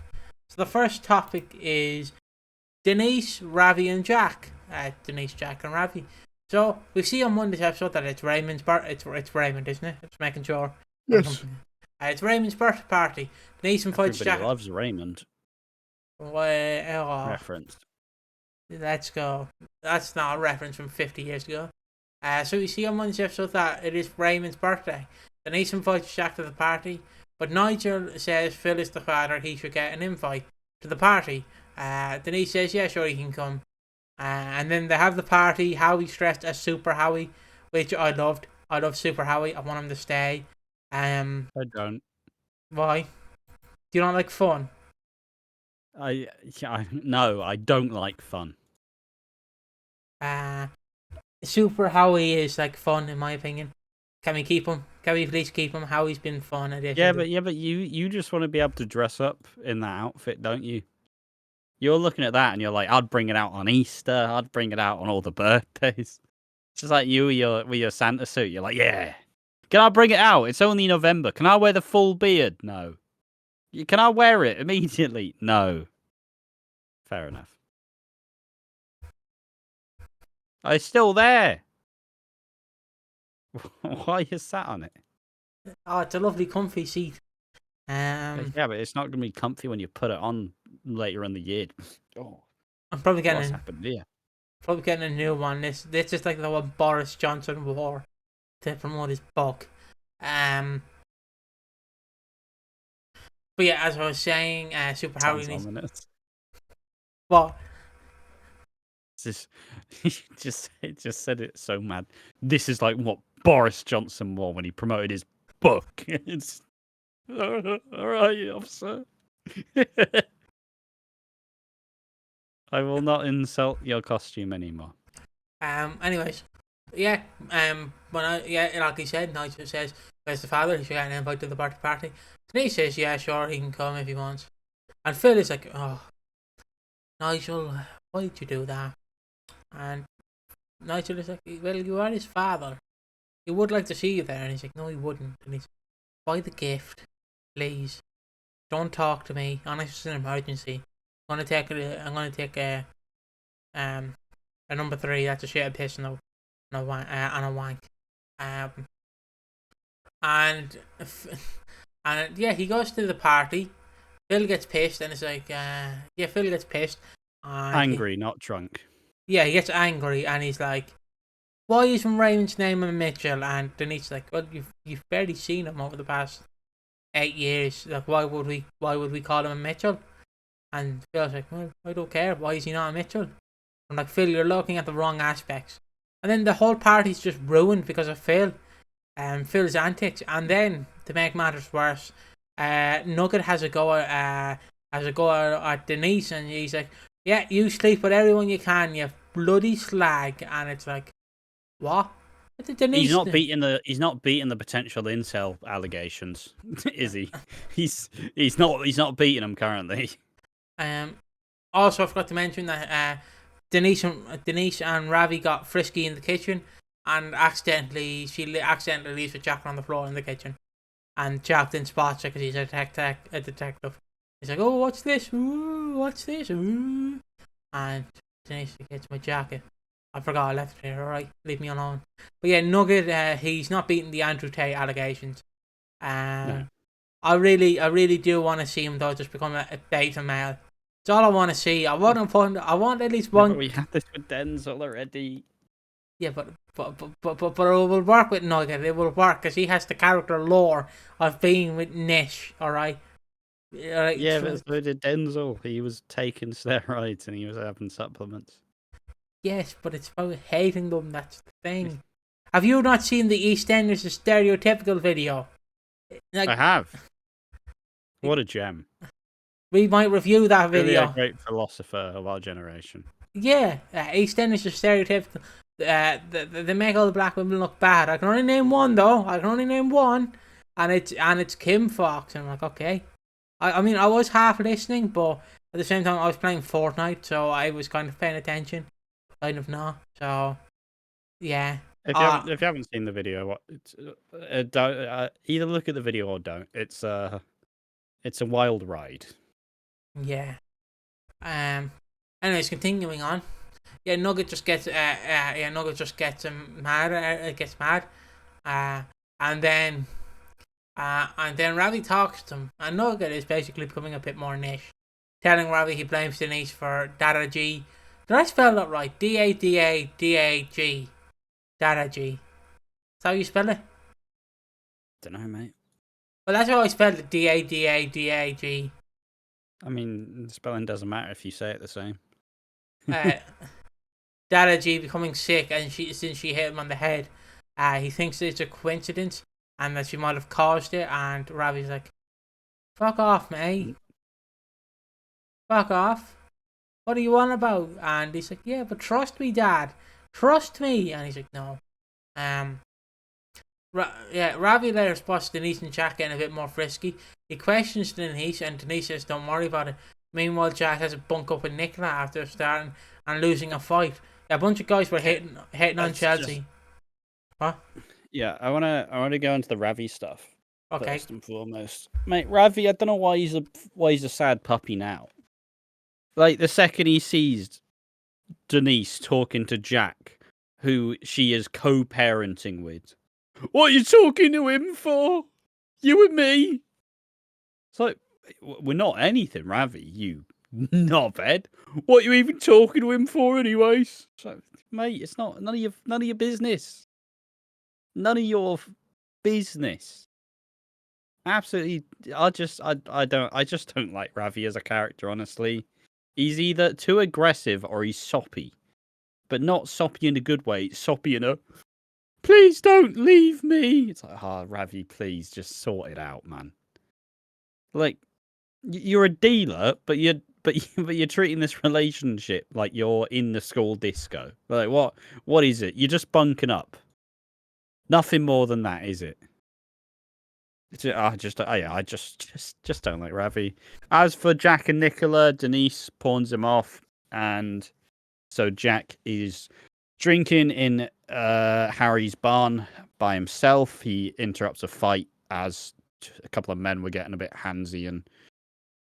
Speaker 1: So the first topic is Denise, Ravi, and Jack. Denise, Jack, and Ravi. So we see on Monday's episode that it's Raymond's birthday. It's Raymond, isn't it? It's making sure.
Speaker 2: Yes.
Speaker 1: It's Raymond's birthday party. Denise invites Jack.
Speaker 2: Everybody loves Raymond. Reference.
Speaker 1: Let's go. That's not a reference from 50 years ago. So we see on Monday's episode that it is Raymond's birthday. Denise invites Jack to the party, but Nigel says Phil is the father, he should get an invite to the party. Denise says, yeah, sure, he can come. And then they have the party. Howie's dressed as Super Howie, which I loved. I love Super Howie. I want him to stay.
Speaker 2: I don't.
Speaker 1: Why? Do you not like fun?
Speaker 2: No, I don't like fun.
Speaker 1: Super Howie is fun in my opinion. Can we keep him? Can we please keep him? Howie's been fun.
Speaker 2: Yeah, but you just want to be able to dress up in that outfit, don't you? You're looking at that and you're like, I'd bring it out on Easter. I'd bring it out on all the birthdays. It's just like you with your Santa suit. You're like, yeah. Can I bring it out? It's only November. Can I wear the full beard? No. Can I wear it immediately? No. Fair enough. It's still there. Why are you sat on it?
Speaker 1: Oh, it's a lovely comfy seat.
Speaker 2: Yeah, but it's not going to be comfy when you put it on later in the year. Oh,
Speaker 1: I'm probably getting
Speaker 2: what's happened here?
Speaker 1: Probably getting a new one. This is like the one Boris Johnson wore to promote his book. But yeah, as I was saying, Super Howie needs. What?
Speaker 2: Just said it so mad. This is like what Boris Johnson wore when he promoted his book. It's all right, officer. I will not insult your costume anymore.
Speaker 1: Anyways, yeah. Like he said, Nigel says, "Where's the father? He should get an invite to the party." And he says, "Yeah, sure, he can come if he wants." And Phil is like, "Oh, Nigel, why did you do that?" And Nigel is like, "Well, you are his father. He would like to see you there." And he's like, "No, he wouldn't." And he's, "Buy the gift, please. Don't talk to me. Unless it's an emergency. I'm gonna take a number 3. That's a shit and piss and a wank. And yeah, he goes to the party. Phil gets pissed and it's like, Phil gets pissed.
Speaker 2: Angry, not drunk.
Speaker 1: Yeah, he gets angry and he's like, why isn't Raymond's name Mitchell? And Denise like, well, you've barely seen him over the past 8 years. Like, why would we call him a Mitchell? And Phil's like, well, I don't care. Why is he not a Mitchell? I'm like, Phil, you're looking at the wrong aspects. And then the whole party's just ruined because of Phil. Phil's antics. And then, to make matters worse, Nugget has a go at Denise, and he's like, yeah, you sleep with everyone you can, you bloody slag. And it's like, what? Denise,
Speaker 2: he's not beating the potential incel allegations, is he? He's not beating them currently.
Speaker 1: Also, I forgot to mention that Denise and Ravi got frisky in the kitchen, and accidentally leaves with Jack on the floor in the kitchen, and Jack then spots her because he's a detective. He's like, "Oh, what's this? Ooh, what's this? Ooh." And Denise gets my jacket. I forgot I left it here. All right, leave me alone. But yeah, Nugget, he's not beating the Andrew Tate allegations. No. I really do want to see him though just become a beta male. That's all I want to see. I want at least one.
Speaker 2: But we had this with Denzel already.
Speaker 1: Yeah, but it will work with Nugget. It will work because he has the character lore of being with Nish. All right.
Speaker 2: Yeah, but so did Denzel. He was taking steroids and he was having supplements.
Speaker 1: Yes, but it's about hating them. That's the thing. Have you not seen the EastEnders stereotypical video?
Speaker 2: Like, I have. What a gem.
Speaker 1: We might review that video.
Speaker 2: Really a great philosopher of our generation.
Speaker 1: Yeah, EastEnders is stereotypical. They make all the black women look bad. I can only name one though. And it's Kim Fox. And I'm like, okay. I mean, I was half listening, but at the same time, I was playing Fortnite, so I was kind of paying attention. Kind of not. So, yeah.
Speaker 2: If you haven't seen the video, either look at the video or don't. It's a wild ride.
Speaker 1: Yeah. Anyways, continuing on. Yeah, Nugget just gets mad. Gets mad. And then Ravi talks to him, and Nugget is basically becoming a bit more niche, telling Ravi he blames Denise for Dada G. Did I spell that right? DADADAG. Dada G. That's how you spell it?
Speaker 2: Don't know, mate.
Speaker 1: Well, that's how I spelled it. DADADAG.
Speaker 2: I mean, the spelling doesn't matter if you say it the same.
Speaker 1: Dada G becoming sick, and since she hit him on the head, he thinks it's a coincidence and that she might have caused it. And Ravi's like, "Fuck off, mate. Fuck off. What are you on about?" And he's like, "Yeah, but trust me, Dad. Trust me." And he's like, "No." Ravi later spots Denise and Jack getting a bit more frisky. He questions Denise, and Denise says, "Don't worry about it." Meanwhile, Jack has a bunk up with Nicola after starting and losing a fight. A bunch of guys were hitting on Chelsea. What?
Speaker 2: Yeah, I wanna go into the Ravi stuff.
Speaker 1: Okay.
Speaker 2: First and foremost, mate, Ravi, I don't know why he's a sad puppy now. Like the second he sees Denise talking to Jack, who she is co-parenting with, what are you talking to him for? You and me. It's like, we're not anything, Ravi. You knobhead. What are you even talking to him for, anyways? So, mate, it's none of your business. None of your business. Absolutely, I just don't like Ravi as a character. Honestly, he's either too aggressive or he's soppy, but not soppy in a good way. Soppy in a please don't leave me. It's like, Ravi, please just sort it out, man. Like, you're a dealer, but you're treating this relationship like you're in the school disco. Like, what is it? You're just bunking up. Nothing more than that, is it? I just don't like Ravi. As for Jack and Nicola, Denise pawns him off, and so Jack is drinking in Harry's barn by himself. He interrupts a fight as a couple of men were getting a bit handsy and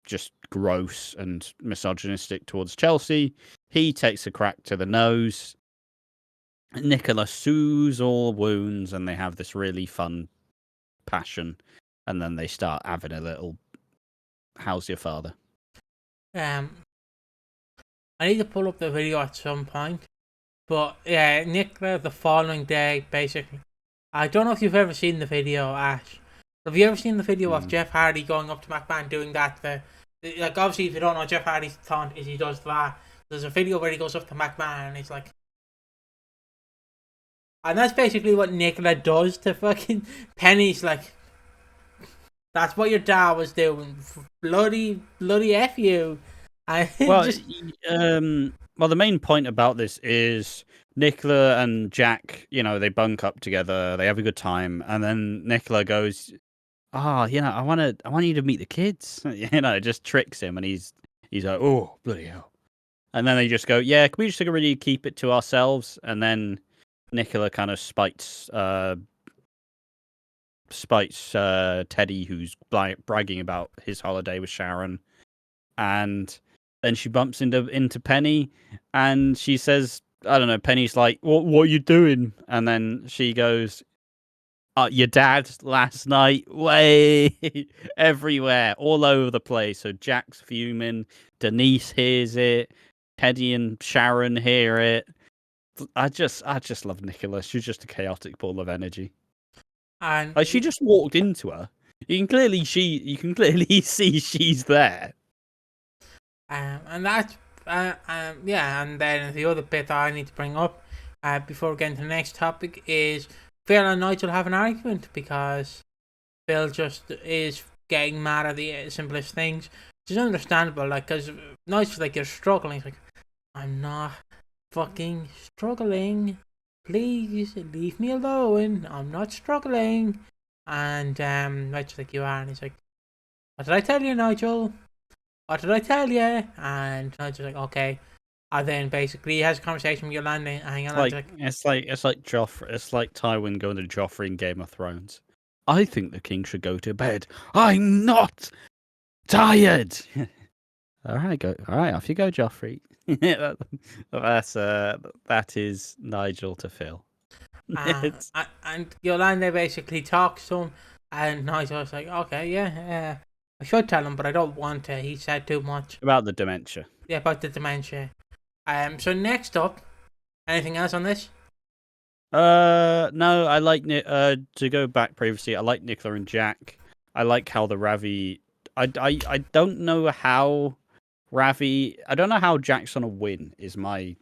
Speaker 2: just gross and misogynistic towards Chelsea. He takes a crack to the nose. Nicola soothes all wounds, and they have this really fun passion. And then they start having a little, how's your father?
Speaker 1: I need to pull up the video at some point, But yeah, Nicola the following day, basically. I don't know if you've ever seen the video, Ash. Have you ever seen the video of Jeff Hardy going up to McMahon doing that? Like, obviously, if you don't know, Jeff Hardy's taunt is he does that. There's a video where he goes up to McMahon and he's like, and that's basically what Nicola does to fucking Penny's like, that's what your dad was doing. Bloody F you.
Speaker 2: Well,
Speaker 1: Just,
Speaker 2: the main point about this is Nicola and Jack, they bunk up together, they have a good time, and then Nicola goes, I want you to meet the kids. Just tricks him, and he's like, oh, bloody hell. And then they just go, yeah, can we just really keep it to ourselves? And then Nicola kind of spites Teddy, who's bragging about his holiday with Sharon, and then she bumps into Penny, and she says, I don't know, Penny's like, what are you doing? And then she goes, your dad last night, way everywhere, all over the place. So Jack's fuming, Denise hears it, Teddy and Sharon hear it. I just love Nicola. She's just a chaotic ball of energy.
Speaker 1: and
Speaker 2: like, she just walked into her. You can clearly see she's there.
Speaker 1: And that's and then the other bit that I need to bring up before we get into the next topic is Phil and Nigel have an argument because Phil just is getting mad at the simplest things, which is understandable. Like, because Nigel's like, you're struggling. He's like, I'm not fucking struggling. Please leave me alone. I'm not struggling. And Nigel's like, you are. And he's like, what did I tell you, Nigel? What did I tell you? And Nigel's like, okay. And then basically he has a conversation with Yolanda. And
Speaker 2: It's like Joffrey. It's like Tywin going to Joffrey in Game of Thrones. I think the king should go to bed. I'm not tired. All right, off you go, Joffrey. That is Nigel to Phil.
Speaker 1: And Yolanda basically talks to him, and Nigel's like, okay, yeah, I should tell him, but I don't want to. He said too much
Speaker 2: About the dementia.
Speaker 1: Yeah, about the dementia. So next up, anything else on this?
Speaker 2: No, I like to go back previously. I like Nicola and Jack. I like how the Ravi. I don't know how Ravi. I don't know how Jack's gonna win. Is my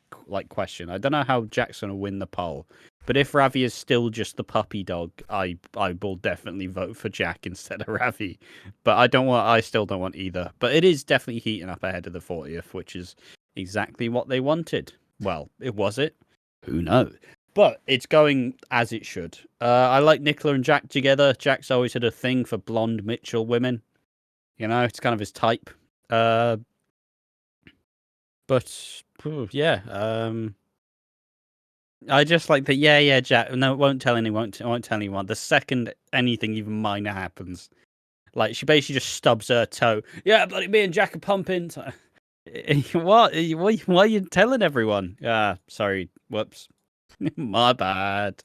Speaker 2: question. I don't know how Jack's gonna win the poll. But if Ravi is still just the puppy dog, I will definitely vote for Jack instead of Ravi. But I still don't want either. But it is definitely heating up ahead of the 40th, which is exactly what they wanted. Well, was it? Who knows? But it's going as it should. I like Nicola and Jack together. Jack's always had a thing for blonde Mitchell women. It's kind of his type. But yeah. I just like that. Yeah, Jack. No, won't tell anyone. Won't tell anyone. The second anything even minor happens, like she basically just stubs her toe. Yeah, bloody me and Jack are pumping. What? Why are you telling everyone? Sorry. Whoops. My bad.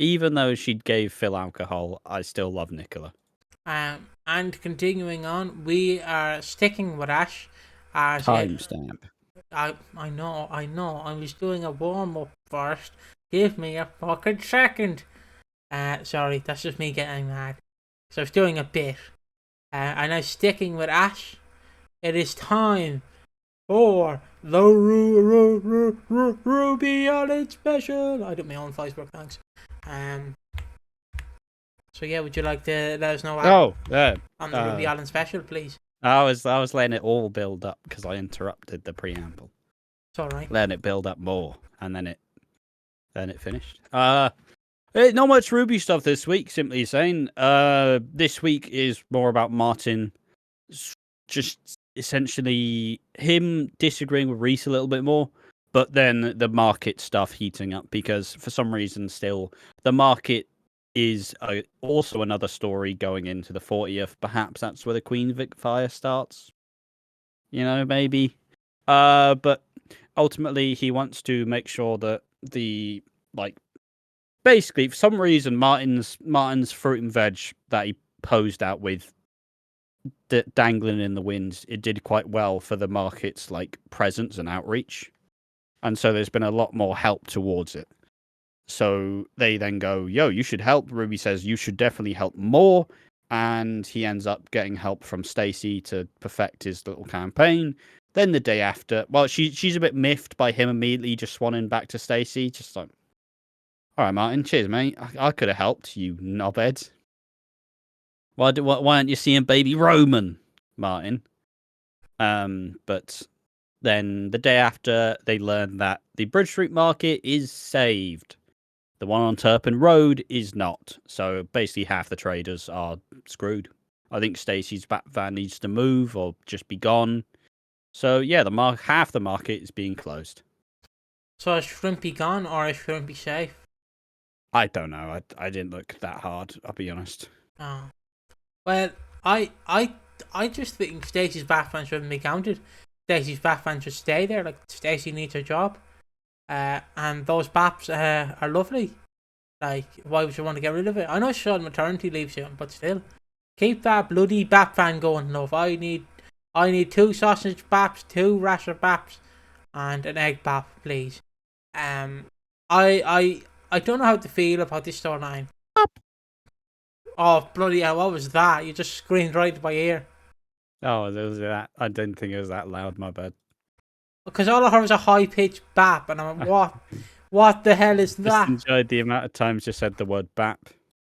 Speaker 2: Even though she gave Phil alcohol, I still love Nicola.
Speaker 1: And continuing on, we are sticking with Ash.
Speaker 2: Timestamp.
Speaker 1: I know. I was doing a warm up first. Give me a fucking second. Sorry, that's just me getting mad. So I was doing a bit. And now sticking with Ash. It is time for the Ruby Island special. I did my own Facebook, thanks. So yeah, would you like to let us know on the Ruby Island special, please?
Speaker 2: I was letting it all build up because I interrupted the preamble.
Speaker 1: It's all right.
Speaker 2: Letting it build up more, and then it finished. Not much Ruby stuff this week. Simply saying, this week is more about Martin, just essentially him disagreeing with Reese a little bit more, but then the market stuff heating up because for some reason still the market is also another story going into the 40th. Perhaps that's where the Queen Vic fire starts. Maybe. But ultimately he wants to make sure that basically for some reason Martin's fruit and veg that he posed out with dangling in the wind, it did quite well for the market's presence and outreach. And so there's been a lot more help towards it. So they then go, yo, you should help. Ruby says, you should definitely help more. And he ends up getting help from Stacey to perfect his little campaign. Then the day after, well, she's a bit miffed by him immediately just swanning back to Stacey. Just like, all right, Martin, cheers, mate. I could have helped, you knobhead. Why aren't you seeing baby Roman, Martin? But then the day after, they learn that the Bridge Street Market is saved. The one on Turpin Road is not. So basically half the traders are screwed. I think Stacey's bat van needs to move or just be gone. So yeah, half the market is being closed.
Speaker 1: So is Shrimpy gone or is Shrimpy safe?
Speaker 2: I don't know. I didn't look that hard, I'll be honest.
Speaker 1: Oh. Well, I just think Stacey's bat van shouldn't be counted. Stacey's bat van should stay there. Like, Stacey needs her job. And those BAPs are lovely. Like, why would you want to get rid of it? I know she's on maternity leave soon, but still, keep that bloody BAP fan going, love. I need 2 sausage BAPs, 2 rasher BAPs, and an egg BAP, please. I don't know how to feel about this storyline. Oh bloody hell! What was that? You just screamed right to my ear.
Speaker 2: Oh, there was that. I didn't think it was that loud. My bad.
Speaker 1: Because all I heard was a high-pitched BAP, and I'm like, what the hell is that?
Speaker 2: Just enjoyed the amount of times you said the word BAP.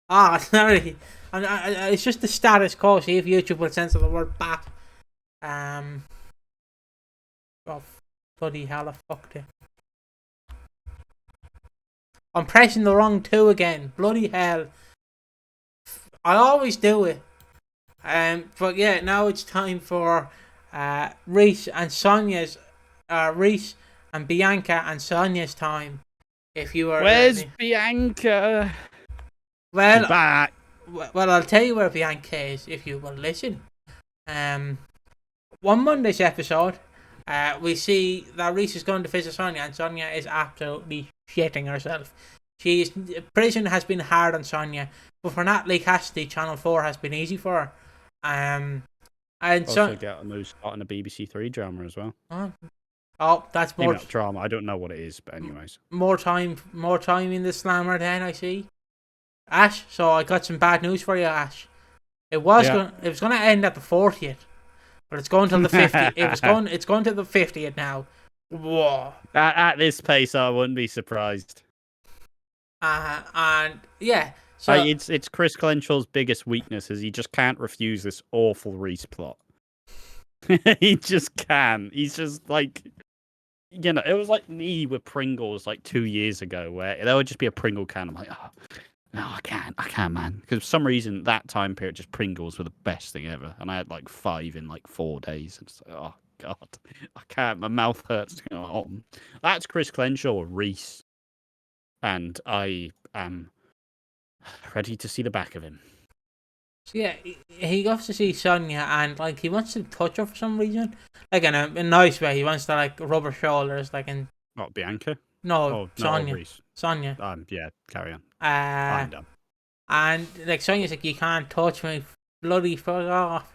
Speaker 1: Ah, sorry. And it's just the status quo. See if YouTube will censor the word BAP. Oh, bloody hell, I fucked it. I'm pressing the wrong 2 again. Bloody hell. I always do it. But yeah, now it's time for Reiss and Sonia's... Reiss and Bianca and Sonia's time. If you are...
Speaker 2: Where's Bianca?
Speaker 1: Well,
Speaker 2: she's back.
Speaker 1: Well, I'll tell you where Bianca is if you will listen. One Monday's episode, we see that Reiss is going to visit Sonia, and Sonia is absolutely shitting herself. Prison has been hard on Sonia, but for Natalie Cassidy, Channel 4 has been easy for her. And
Speaker 2: also get a new spot in a BBC Three drama as well.
Speaker 1: Oh, that's more
Speaker 2: drama. I don't know what it is, but anyways, more
Speaker 1: time in the slammer. Then I see, Ash. So I got some bad news for you, Ash. It was going to end at the 40th, but it's going till the 50th. It's going to the 50th now. Whoa!
Speaker 2: At this pace, I wouldn't be surprised.
Speaker 1: And yeah, so
Speaker 2: it's Chris Clenshaw's biggest weakness is he just can't refuse this awful Reiss plot. He just can. He's just like, you know, it was like me with Pringles like 2 years ago, where there would just be a Pringle can. I'm like, oh, no, I can't, man. Because for some reason, that time period, just Pringles were the best thing ever. And I had like 5 in like 4 days. And it's like, oh, God, I can't. My mouth hurts. Oh, that's Chris Clenshaw, Reiss. And I am ready to see the back of him.
Speaker 1: So yeah, he goes to see Sonia, and like he wants to touch her for some reason, like in a nice way. He wants to like rub her shoulders, like in.
Speaker 2: What, Bianca?
Speaker 1: No, Sonia.
Speaker 2: No,
Speaker 1: Sonia.
Speaker 2: Yeah, carry on.
Speaker 1: I'm done. And like Sonia's like, you can't touch me, bloody fuck off.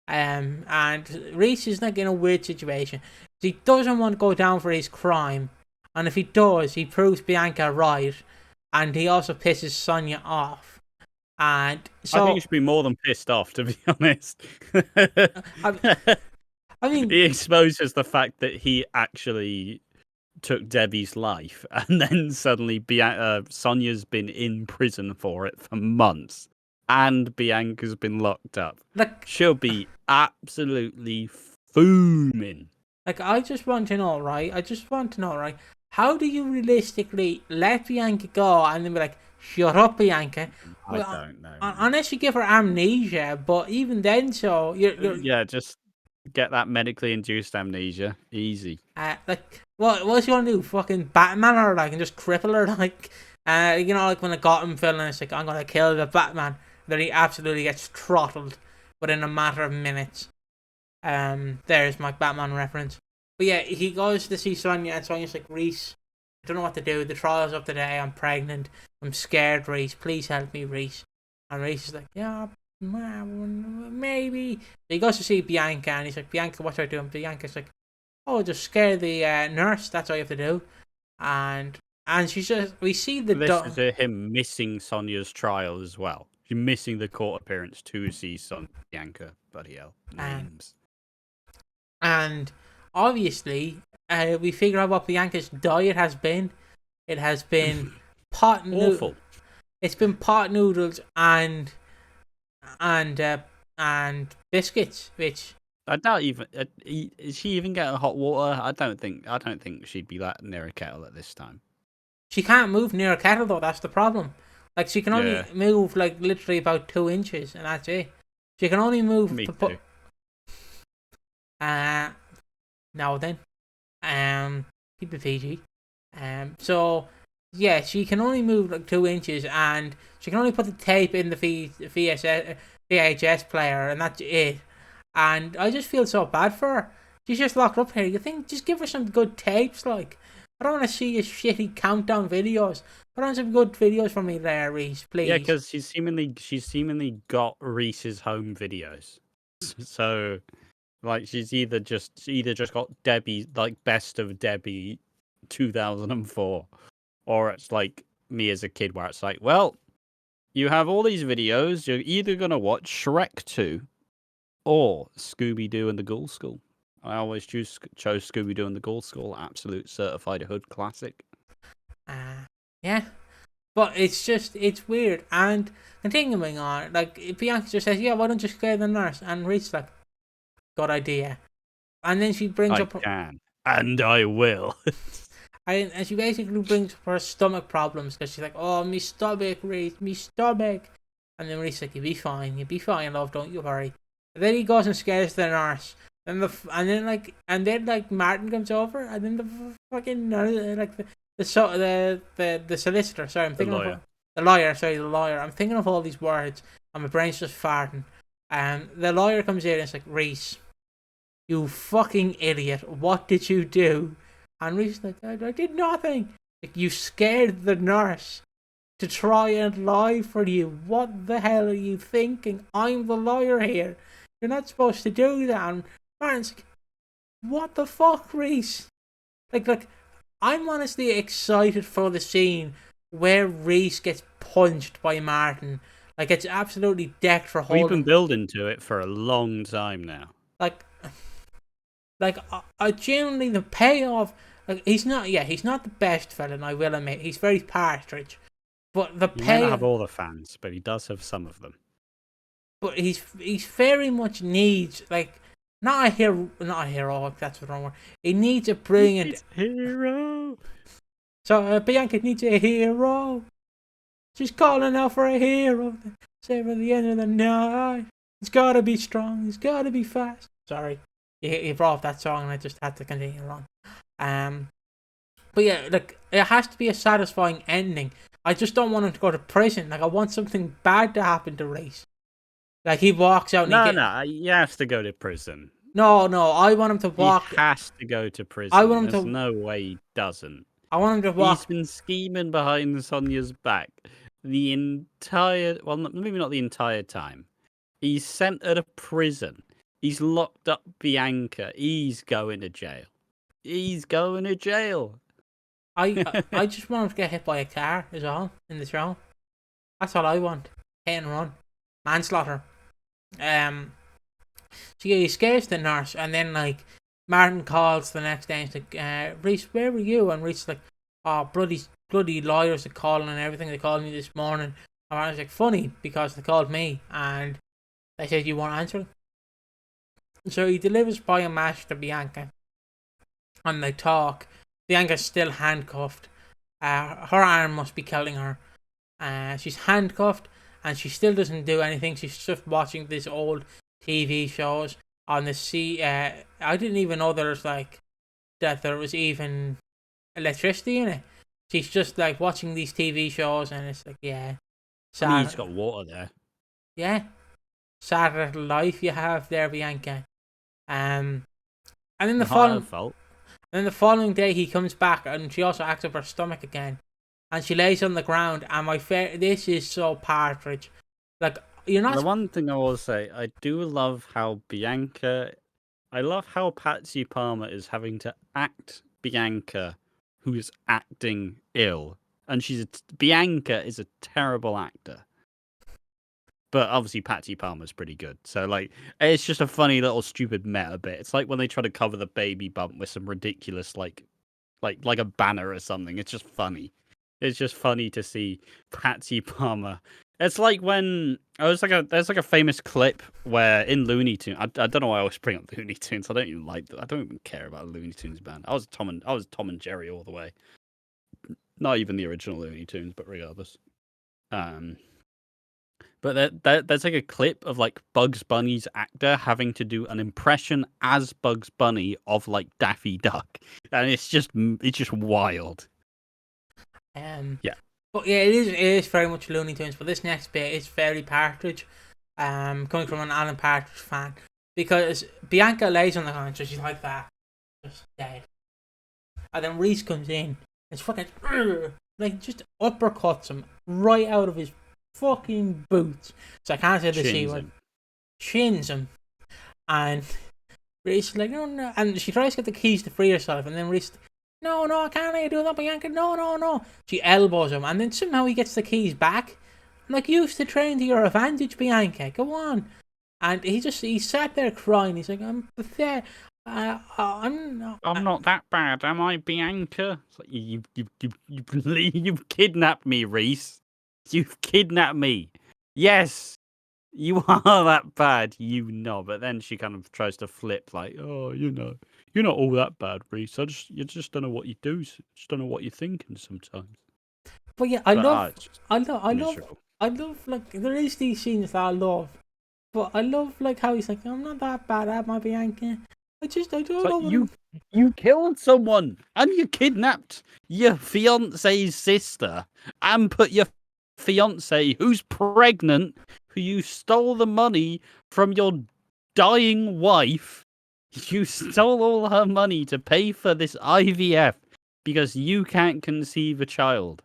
Speaker 1: And Reiss is like in a weird situation. He doesn't want to go down for his crime, and if he does, he proves Bianca right, and he also pisses Sonia off. And so
Speaker 2: I think you should be more than pissed off, to be honest.
Speaker 1: I mean,
Speaker 2: he exposes the fact that he actually took Debbie's life, and then suddenly Sonia's been in prison for it for months, and Bianca's been locked up.
Speaker 1: Like,
Speaker 2: she'll be absolutely fuming.
Speaker 1: Like, I just want to know, right? How do you realistically let Bianca go and then be like, shut up, Bianca?
Speaker 2: I don't know.
Speaker 1: Unless you give her amnesia, but even then, so you're
Speaker 2: yeah, just get that medically induced amnesia, easy.
Speaker 1: Like, what's you gonna do? Fucking Batman her, like, and just cripple her, like, you know, like when a Gotham villain is like, I'm gonna kill the Batman, then he absolutely gets throttled within a matter of minutes. There's my Batman reference. But yeah, he goes to see Sonia, and Sonia's like, Reiss, I don't know what to do. The trial's up today. I'm pregnant. I'm scared, Reiss. Please help me, Reiss. And Reiss is like, yeah, maybe. So he goes to see Bianca, and he's like, Bianca, what do I do? And Bianca's like, oh, just scare the nurse. That's all you have to do. And she's just, we see the
Speaker 2: This is him missing Sonia's trial as well. She's missing the court appearance to see Bianca. Bloody hell. Names.
Speaker 1: And obviously, we figure out what Bianca's diet has been. It has been pot
Speaker 2: awful.
Speaker 1: It's been pot noodles and biscuits, which
Speaker 2: I doubt even is she even getting hot water? I don't think she'd be that near a kettle at this time.
Speaker 1: She can't move near a kettle though. That's the problem. Like she can only move like literally about 2 inches, and that's it. She can only move.
Speaker 2: Me too.
Speaker 1: Now then, keep it PG. So yeah, she can only move like 2 inches, and she can only put the tape in the VHS player, and that's it. And I just feel so bad for her. She's just locked up here. You think, just give her some good tapes, like. I don't want to see your shitty countdown videos. Put on some good videos for me there, Reiss, please.
Speaker 2: Yeah, because she's seemingly got Reese's home videos. So, like, she's either just got Debbie, like, best of Debbie 2004, or it's like me as a kid where it's like, well, you have all these videos. You're either gonna watch Shrek 2 or Scooby-Doo and the Ghoul School. I always chose Scooby-Doo and the Ghoul School, absolute certified hood classic.
Speaker 1: Yeah. But it's weird. And continuing on, like, Bianca just says, yeah, why don't you scare the nurse? And Reiss like, good idea. And then she brings up...
Speaker 2: And I will.
Speaker 1: and she basically brings up her stomach problems, because she's like, oh, me stomach, Reiss, me stomach. And then Reiss like, you'll be fine, love, don't you worry. And then he goes and scares the nurse. And then Martin comes over, and then the fucking the solicitor. Sorry, I'm thinking of the lawyer. Sorry, the lawyer. I'm thinking of all these words, and my brain's just farting. The lawyer comes in and it's like, Reiss, you fucking idiot! What did you do? And Reiss like, I did nothing. Like, you scared the nurse to try and lie for you. What the hell are you thinking? I'm the lawyer here. You're not supposed to do that. And Martin's like, what the fuck, Reiss? Like, I'm honestly excited for the scene where Reiss gets punched by Martin. Like, it's absolutely decked for holding.
Speaker 2: We've been building to it for a long time now.
Speaker 1: Like, I genuinely, the payoff, like, he's not the best villain, I will admit. He's very partridge. But the
Speaker 2: payoff... He might not have all the fans, but he does have some of them.
Speaker 1: But he's very much needs, like, not a hero, that's the wrong word. He needs a brilliant
Speaker 2: hero.
Speaker 1: So Bianca needs a hero. She's calling out for a hero. Save her at the end of the night. He's gotta be strong. He's gotta be fast. Sorry, he brought up that song, and I just had to continue on. But yeah, like, it has to be a satisfying ending. I just don't want him to go to prison. Like, I want something bad to happen to Reiss. Like, he walks out and
Speaker 2: he has to go to prison.
Speaker 1: No, I want him to walk...
Speaker 2: He has to go to prison. There's no way he doesn't.
Speaker 1: I want him to walk...
Speaker 2: He's been scheming behind Sonia's back the entire... Well, maybe not the entire time. He's sent her to prison. He's locked up Bianca. He's going to jail.
Speaker 1: I just want him to get hit by a car, is all, in the show. That's all I want. Hit and run. Manslaughter. He scares the nurse, and then, like, Martin calls the next day and he's like, Reiss, where were you? And Reiss is like, oh, bloody lawyers are calling and everything. They called me this morning. And Martin's like, funny, because they called me and they said you won't answer. So he delivers by a mash to Bianca, and they talk. Bianca's still handcuffed. Her arm must be killing her. She's handcuffed, and she still doesn't do anything. She's just watching these old TV shows on the sea. I didn't even know there was even electricity in it. She's just like watching these TV shows, and it's like, yeah,
Speaker 2: sad. He's got water there.
Speaker 1: Yeah, sad little life you have there, Bianca. And then the following day he comes back, and she also acts up her stomach again, and she lays on the ground. And this is so partridge. Like, you're not.
Speaker 2: The one thing I will say, I do love how Bianca I love how Patsy Palmer is having to act Bianca, who is acting ill, and Bianca is a terrible actor. But obviously, Patsy Palmer's pretty good. So, like, it's just a funny little stupid meta bit. It's like when they try to cover the baby bump with some ridiculous, like a banner or something. It's just funny. It's just funny to see Patsy Palmer. It's like when there's like a famous clip where in Looney Tunes. I don't know why I always bring up Looney Tunes. I don't even care about a Looney Tunes band. I was Tom and Jerry all the way. Not even the original Looney Tunes, but regardless. But there's like a clip of like Bugs Bunny's actor having to do an impression as Bugs Bunny of like Daffy Duck, and it's just wild. Yeah.
Speaker 1: But yeah, it is very much Looney Tunes. But this next bit is very Partridge. Coming from an Alan Partridge fan, because Bianca lays on the ground, so she's like that, just dead. And then Reese comes in, and fucking like just uppercuts him right out of his fucking boots. So I can't say the C word. Shins him. And Reese is like, no. And she tries to get the keys to free herself. And then Reese, no, I can't do that, Bianca. No. She elbows him. And then somehow he gets the keys back. I'm like, use the train to your advantage, Bianca. Go on. And he sat there crying. He's like, I'm pathetic. I'm
Speaker 2: not that bad, am I, Bianca? It's like, you've kidnapped me, Reese. You've kidnapped me. Yes, you are that bad, But then she kind of tries to flip, like, oh, you're not all that bad, Reese. You just don't know what you do. Just don't know what you're thinking sometimes.
Speaker 1: But yeah, I love. Like, there is these scenes that I love, but I love like how he's like, I'm not that bad, am I, Bianca? I don't know.
Speaker 2: You killed someone and you kidnapped your fiance's sister and put your fiance, who's pregnant, who you stole the money from your dying wife. You stole all her money to pay for this IVF because you can't conceive a child.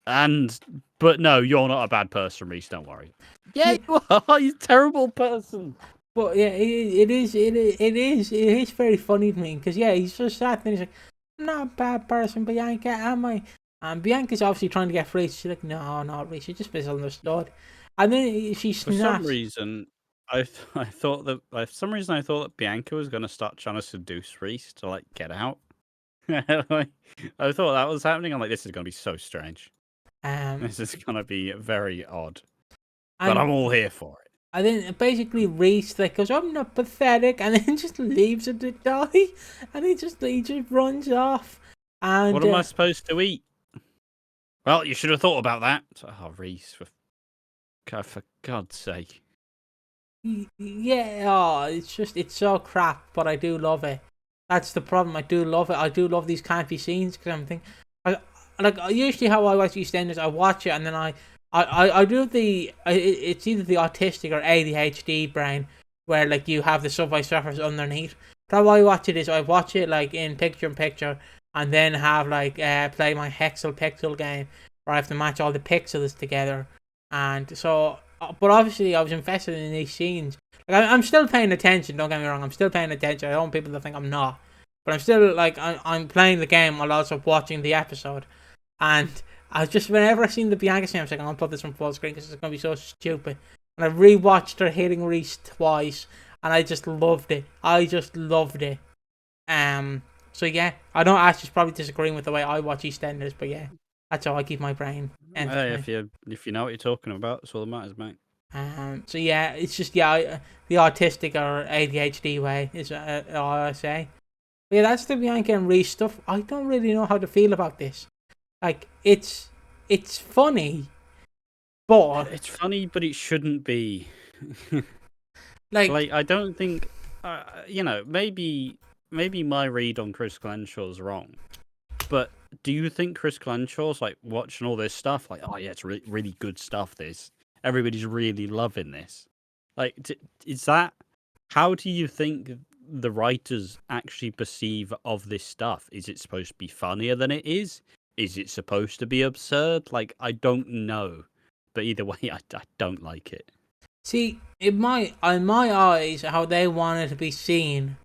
Speaker 2: But no, you're not a bad person, Reese. Don't worry. Yeah, you are. You're a terrible person.
Speaker 1: But yeah, it is very funny to me because yeah, he's just sat there and he's like, I'm not a bad person, Bianca, am I? And Bianca's obviously trying to get free. She's like, no, Reese, you just misunderstood. And then she snaps.
Speaker 2: For some reason, I thought that Bianca was going to start trying to seduce Reese to like get out. I thought that was happening. I'm like, this is going to be so strange. This is going to be very odd. But I'm all here for it.
Speaker 1: And then basically Reese like goes, I'm not pathetic, and then just leaves her to die, and he just runs off. And
Speaker 2: what am I supposed to eat? Well, you should have thought about that. Oh, Reese, for God's sake.
Speaker 1: Yeah, it's so crap, but I do love it. That's the problem. I do love it. I do love these campy scenes because I'm thinking, usually how I watch EastEnders, I watch it and then I do it's either the autistic or ADHD brain where like you have the subway surfers underneath. But how I watch it is I watch it like in picture and then have like play my Hexel Pixel game where I have to match all the pixels together. And so, but obviously I was invested in these scenes. Like I'm still paying attention. Don't get me wrong. I'm still paying attention. I don't want people to think I'm not. But I'm still like I'm playing the game while also watching the episode. And I just, whenever I seen the Bianca scene, I was like, I'm going to put this on full screen because it's going to be so stupid. And I rewatched her hitting Reese twice, and I just loved it. So yeah, I know Ash is probably disagreeing with the way I watch EastEnders, but yeah, that's how I keep my brain entertained.
Speaker 2: Hey, if you know what you're talking about, that's all that matters, mate.
Speaker 1: So yeah, it's just, the autistic or ADHD way is all I say. But yeah, that's the Bianca and Reese stuff. I don't really know how to feel about this. Like, it's funny, but
Speaker 2: it's funny, but it shouldn't be.
Speaker 1: like
Speaker 2: I don't think, maybe my read on Chris Glenshaw's wrong, but do you think Chris Glenshaw's like watching all this stuff, like, oh yeah, it's really, really good stuff. Everybody's really loving this. Like, is that, how do you think the writers actually perceive of this stuff? Is it supposed to be funnier than it is? Is it supposed to be absurd? Like, I don't know. But either way, I don't like it.
Speaker 1: See, in my eyes, how they want it to be seen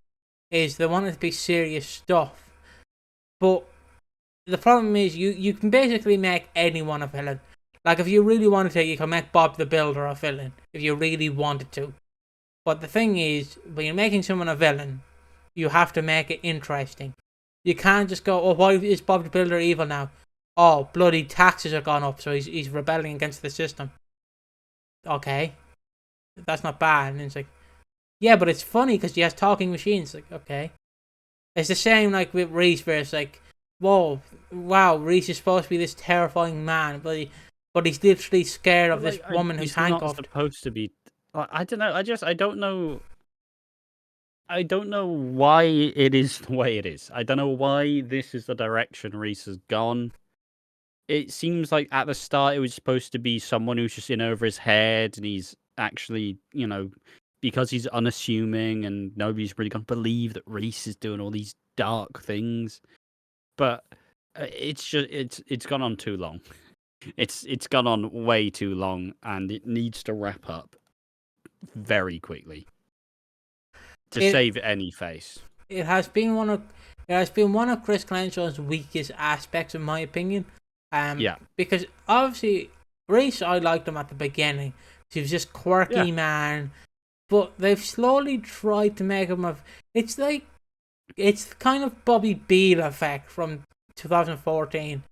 Speaker 1: is they want it to be serious stuff. But the problem is you can basically make anyone a villain. Like, if you really wanted to, you can make Bob the Builder a villain, if you really wanted to. But the thing is, when you're making someone a villain, you have to make it interesting. You can't just go, oh, why is Bob the Builder evil now? Oh, bloody taxes are gone up, so he's rebelling against the system. Okay. That's not bad. And it's like, yeah, but it's funny because he has talking machines. Like, okay. It's the same like with Reiss, where it's like, whoa, wow, Reiss is supposed to be this terrifying man, but he's literally scared of this woman who's handcuffed.
Speaker 2: Not supposed to be. I don't know. I don't know. I don't know why it is the way it is. I don't know why this is the direction Reiss has gone. It seems like at the start it was supposed to be someone who's just in over his head, and he's actually, because he's unassuming and nobody's really going to believe that Reiss is doing all these dark things. But it's gone on too long. It's gone on way too long, and it needs to wrap up very quickly to save any face.
Speaker 1: It has been one of Chris Clenshaw's weakest aspects, in my opinion. Because obviously Reiss, I liked him at the beginning. He was just quirky man, but they've slowly tried to make him it's kind of Bobby Beale effect from 2014,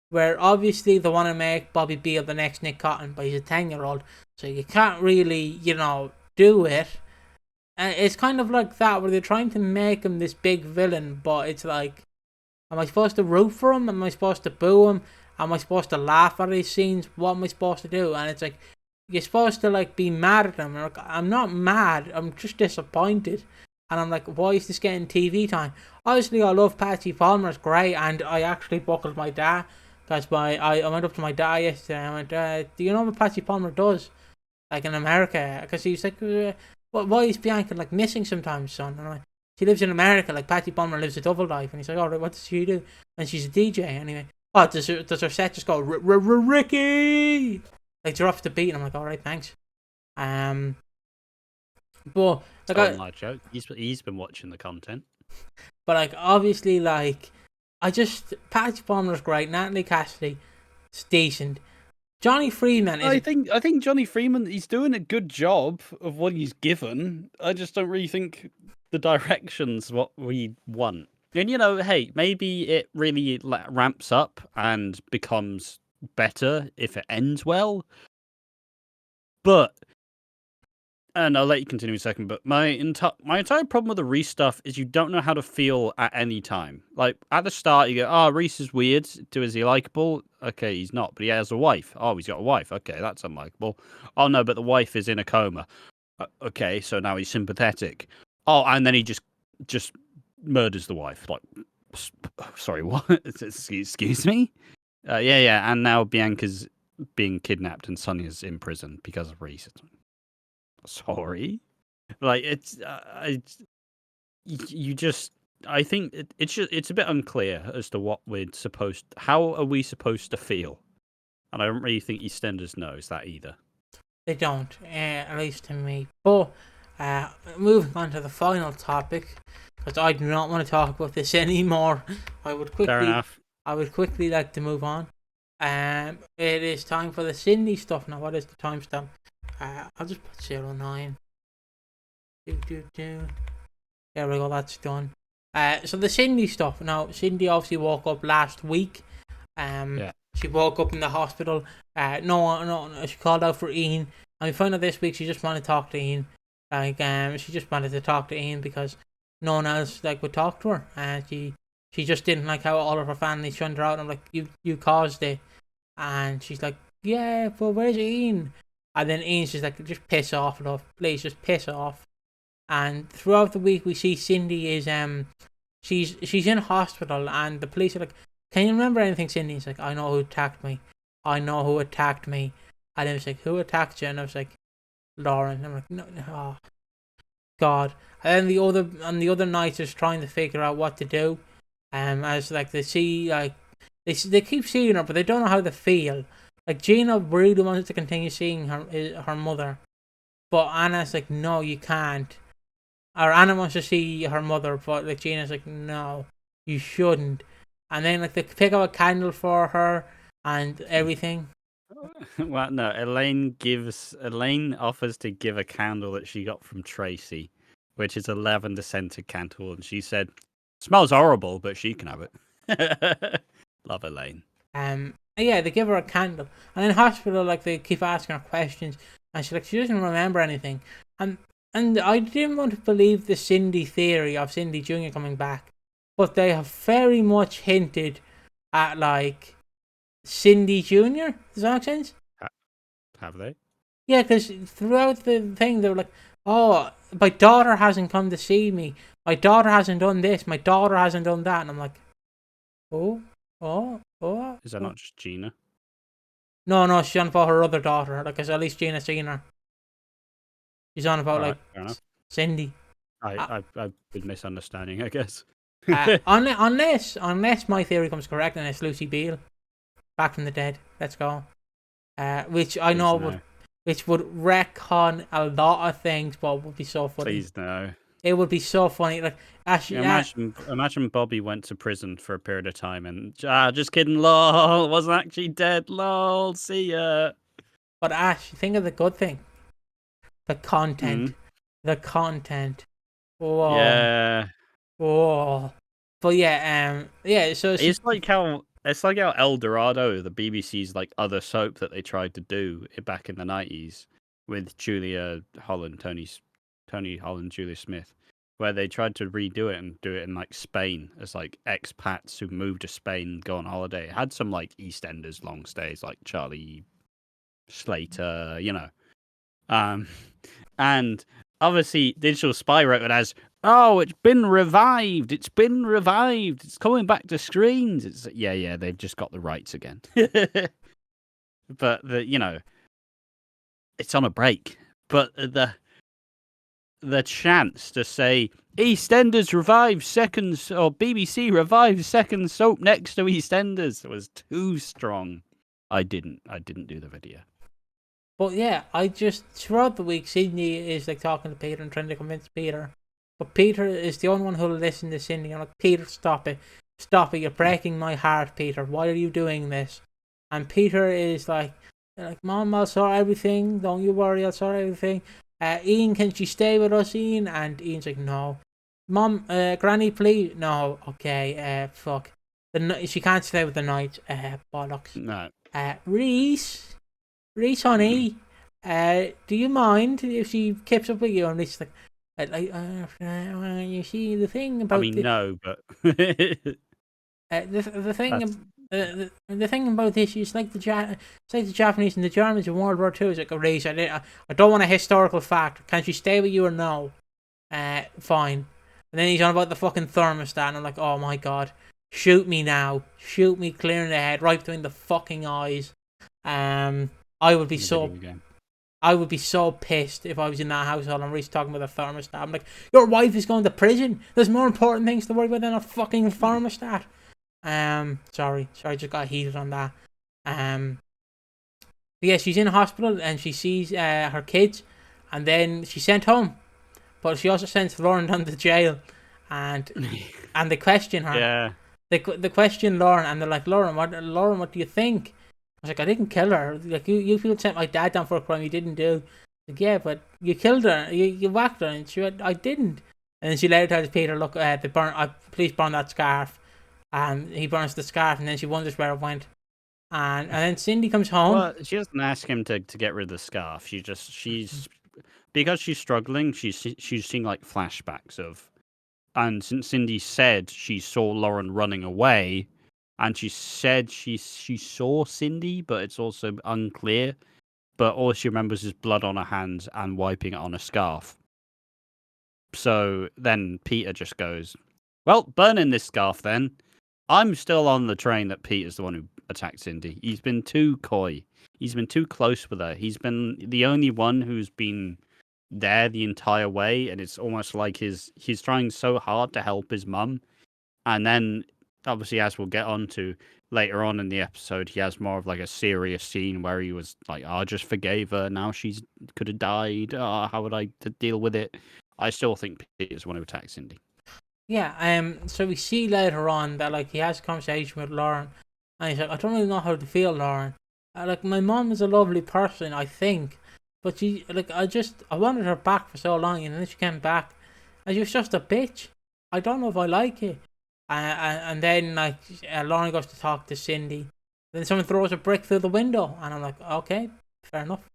Speaker 1: where obviously they want to make Bobby Beale the next Nick Cotton, but he's a 10-year-old, so you can't really, do it. And it's kind of like that, where they're trying to make him this big villain, but it's like, am I supposed to root for him? Am I supposed to boo him? Am I supposed to laugh at these scenes? What am I supposed to do? And it's like, you're supposed to like be mad at him. Like, I'm not mad, I'm just disappointed. And I'm like, why is this getting TV time? Obviously, I love Patsy Palmer's great, and I actually buckled my dad. Because I went up to my dad yesterday and I went, do you know what Patsy Palmer does? Like, in America? Because he's like, why is Bianca like missing sometimes, son? And I'm like, she lives in America, like Patsy Palmer lives a double life. And he's like, alright, what does she do? And she's a DJ anyway. Oh, does her set just go, Ricky? Like, drop the beat, and I'm like, alright, thanks. But like,
Speaker 2: my joke. He's been watching the content.
Speaker 1: But like, obviously, like, Patsy Palmer's great. Natalie Cassidy, it's decent. Johnny Freeman is.
Speaker 2: I think Johnny Freeman, he's doing a good job of what he's given. I just don't really think the direction's what we want. And hey, maybe it really ramps up and becomes better if it ends well. But, and I'll let you continue in a second, but my entire problem with the Reiss stuff is you don't know how to feel at any time. Like, at the start, you go, Reiss is weird. Is he likable? Okay, he's not, but he has a wife. Oh, he's got a wife. Okay, that's unlikable. Oh, no, but the wife is in a coma. Okay, so now he's sympathetic. Oh, and then he just murders the wife. Like, sorry, what? Excuse me? Yeah, and now Bianca's being kidnapped and Sonia's in prison because of Reiss. Sorry, like I think it's a bit unclear as to what how are we supposed to feel, and I don't really think EastEnders knows that either.
Speaker 1: They don't, at least to me. But moving on to the final topic, because I do not want to talk about this anymore. Fair enough. I would quickly like to move on. It is time for the Cindy stuff now. What is the timestamp? I'll just put 09. There we go, that's done. So the Cindy stuff. Now, Cindy obviously woke up last week. She woke up in the hospital. No, she called out for Ian. And we found out this week she just wanted to talk to Ian. She just wanted to talk to Ian because no one else would talk to her. And she just didn't like how all of her family shunned her out. I'm like, you caused it. And she's like, yeah, but where's Ian? And then Ian's just like, just piss off, love. Please, just piss off. And throughout the week, we see Cindy is she's in hospital, and the police are like, can you remember anything, Cindy? He's like, I know who attacked me. And then it's like, who attacked you? And I was like, Lauren. And I'm like, no, oh, God. And then the other night is trying to figure out what to do. As like they see they keep seeing her, but they don't know how to feel. Like, Gina really wants to continue seeing her mother, but Anna's like, no, you can't. or Anna wants to see her mother, but like Gina's like, no, you shouldn't. And then like they pick up a candle for her and everything.
Speaker 2: Well, no, Elaine offers to give a candle that she got from Tracy, which is a lavender scented candle, and she said, "Smells horrible, but she can have it." Love Elaine.
Speaker 1: Yeah, they give her a candle, and in hospital, like they keep asking her questions, and she doesn't remember anything, and I didn't want to believe the Cindy theory of Cindy Junior coming back, but they have very much hinted at like Cindy Junior. Does that make sense?
Speaker 2: Have they?
Speaker 1: Yeah, because throughout the thing they were like, "Oh, my daughter hasn't come to see me. My daughter hasn't done this. My daughter hasn't done that," and I'm like, "Oh, oh, oh."
Speaker 2: Is that not just Gina?
Speaker 1: No, she's on about her other daughter. Like, cause at least Gina's seen her. She's on about
Speaker 2: Alright, fair enough.
Speaker 1: Cindy.
Speaker 2: I've been misunderstanding, I guess.
Speaker 1: Unless my theory comes correct and it's Lucy Beale, back from the dead. Let's go. Which I know which would wreck on a lot of things, but would be so funny.
Speaker 2: Please no.
Speaker 1: It would be so funny. Like, actually,
Speaker 2: imagine Bobby went to prison for a period of time and just kidding, lol, wasn't actually dead, lol. See ya.
Speaker 1: But Ash, think of the good thing. The content. The content. Whoa.
Speaker 2: Yeah.
Speaker 1: Whoa. But yeah, so
Speaker 2: it's like how El Dorado, the BBC's like other soap that they tried to do back in the 90s with Julia Holland, Tony Holland, Julia Smith, where they tried to redo it and do it in like Spain as like expats who moved to Spain and go on holiday. It had some like EastEnders long stays like Charlie Slater, you know. And obviously Digital Spy wrote it as, "Oh, it's been revived. It's been revived. It's coming back to screens." It's yeah, they've just got the rights again. But it's on a break. But the chance to say EastEnders revives seconds or BBC revives second soap next to EastEnders was too strong. I didn't do the video.
Speaker 1: But yeah, I just throughout the week, Sydney is like talking to Peter and trying to convince Peter. But Peter is the only one who'll listen to Cindy. I'm like, "Peter, stop it. Stop it. You're breaking my heart, Peter. Why are you doing this?" And Peter is like, "Mom, I'll sort everything. Don't you worry, I'll sort everything. Ian, can she stay with us, Ian?" And Ian's like, "No." "Mom, Granny, please." "No." "Okay, fuck. She can't stay with the night. Bollocks."
Speaker 2: No.
Speaker 1: Reese, honey, do you mind if she keeps up with you? And Reese's like, you see the thing about.
Speaker 2: I mean, no, but
Speaker 1: the thing. The thing about this is like the Japanese and the Germans in World War II. It's like, Reese, I don't want a historical fact. Can she stay with you or no? Fine. And then he's on about the fucking thermostat, and I'm like, oh my god, shoot me now, shoot me clear in the head, right between the fucking eyes. I would be so pissed if I was in that household and Reese talking about the thermostat. I'm like, your wife is going to prison. There's more important things to worry about than a fucking thermostat. Sorry, just got heated on that. Yeah, she's in hospital and she sees her kids, and then she's sent home. But she also sends Lauren down to jail, and they question her.
Speaker 2: Yeah.
Speaker 1: They question Lauren, and they're like, Lauren, what do you think? I was like, I didn't kill her. Like, you people sent my dad down for a crime you didn't do. Like, yeah, but you killed her. You whacked her. And she went, I didn't. And then she later tells Peter, look, please burn that scarf. And he burns the scarf, and then she wonders where it went. And then Cindy comes home.
Speaker 2: Well, she doesn't ask him to get rid of the scarf. She's because she's struggling. She's seeing like flashbacks of, and since Cindy said she saw Lauren running away. And she said she saw Cindy, but it's also unclear. But all she remembers is blood on her hands and wiping it on a scarf. So then Peter just goes, well, burning this scarf then. I'm still on the train that Peter's the one who attacked Cindy. He's been too coy. He's been too close with her. He's been the only one who's been there the entire way. And it's almost like he's trying so hard to help his mum. And then, obviously, as we'll get on to later on in the episode, he has more of like a serious scene where he was like, I just forgave her. Now she's could have died. How would I deal with it? I still think Peter's one who attacks Cindy.
Speaker 1: Yeah. So we see later on that like he has a conversation with Lauren, and he's like, I don't really know how to feel, Lauren. Like my mom is a lovely person, I think, but she like I wanted her back for so long, and then she came back, and she was just a bitch. I don't know if I like it. And then like Lauren goes to talk to Cindy, then someone throws a brick through the window, and I'm like, okay, fair enough.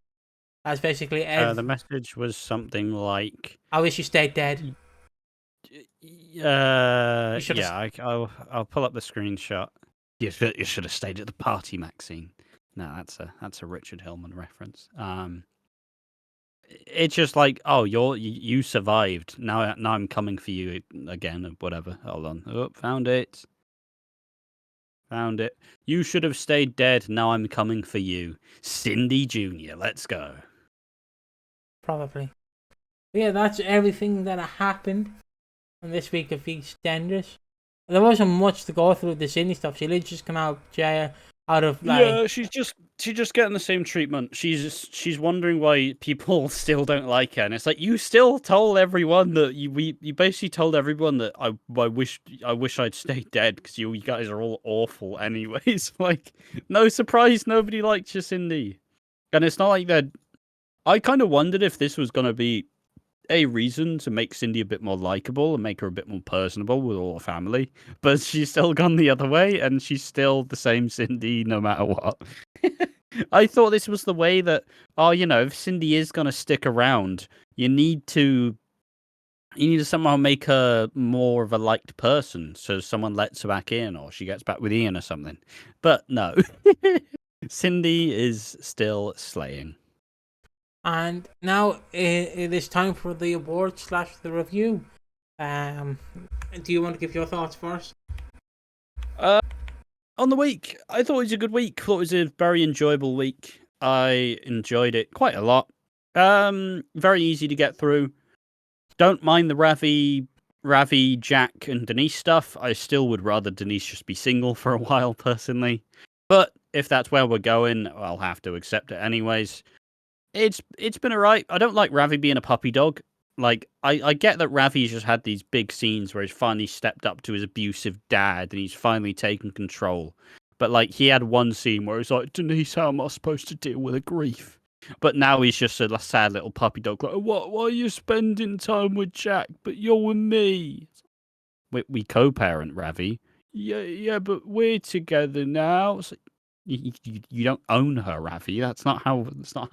Speaker 1: That's basically
Speaker 2: The message was something like,
Speaker 1: I wish you stayed dead.
Speaker 2: yeah, I'll pull up the screenshot. You should have stayed at the party, Maxine. No, that's a Richard Hillman reference. It's just like, oh, you survived. Now I'm coming for you again, or whatever. Hold on. Oh, found it. Found it. You should have stayed dead. Now I'm coming for you, Cindy Jr. Let's go.
Speaker 1: Probably. But yeah, that's everything that happened on this week of EastEnders. There wasn't much to go through the Cindy stuff. She literally just come out of jail, out of like.
Speaker 2: Yeah, she's just getting the same treatment. She's wondering why people still don't like her, and it's like, you still told everyone that you basically told everyone that I wish I'd stayed dead because you guys are all awful anyways. Like, no surprise, nobody likes you, Cindy. And it's not like that. I kind of wondered if this was gonna be a reason to make Cindy a bit more likable and make her a bit more personable with all her family, but she's still gone the other way, and she's still the same Cindy no matter what. I thought this was the way that, if Cindy is going to stick around, you need to somehow make her more of a liked person, so someone lets her back in, or she gets back with Ian or something. But no, Cindy is still slaying.
Speaker 1: And now it is time for the award / the review. Do you want to give your thoughts first?
Speaker 2: On the week, I thought it was a good week. Thought it was a very enjoyable week. I enjoyed it quite a lot. Very easy to get through. Don't mind the Ravi, Jack, and Denise stuff. I still would rather Denise just be single for a while, personally. But if that's where we're going, I'll have to accept it anyways. It's been alright. I don't like Ravi being a puppy dog. Like, I get that Ravi's just had these big scenes where he's finally stepped up to his abusive dad and he's finally taken control. But, like, he had one scene where he's like, Denise, how am I supposed to deal with the grief? But now he's just a sad little puppy dog. Like, why are you spending time with Jack, but you're with me? We co-parent, Ravi. Yeah, but we're together now. It's like, you don't own her, Ravi. That's not how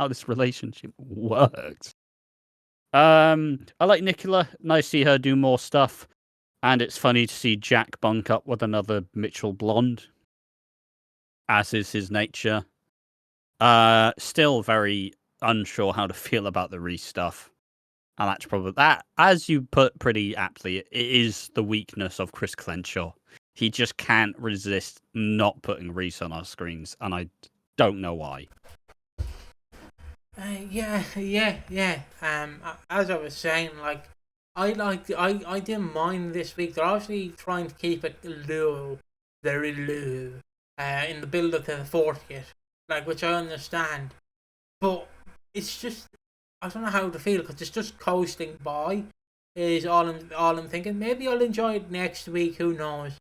Speaker 2: this relationship works. I like Nicola. Nice to see her do more stuff. And it's funny to see Jack bunk up with another Mitchell blonde, as is his nature. Still very unsure how to feel about the Reiss stuff. And that's probably that, as you put pretty aptly, it is the weakness of Chris Crenshaw. He just can't resist not putting Reiss on our screens, and I don't know why.
Speaker 1: Yeah. As I was saying, like, I didn't mind this week. They're obviously trying to keep it low, very low, in the build up to the 40th, like, which I understand, but it's just, I don't know how to feel because it's just coasting by. Is all I'm thinking. Maybe I'll enjoy it next week. Who knows?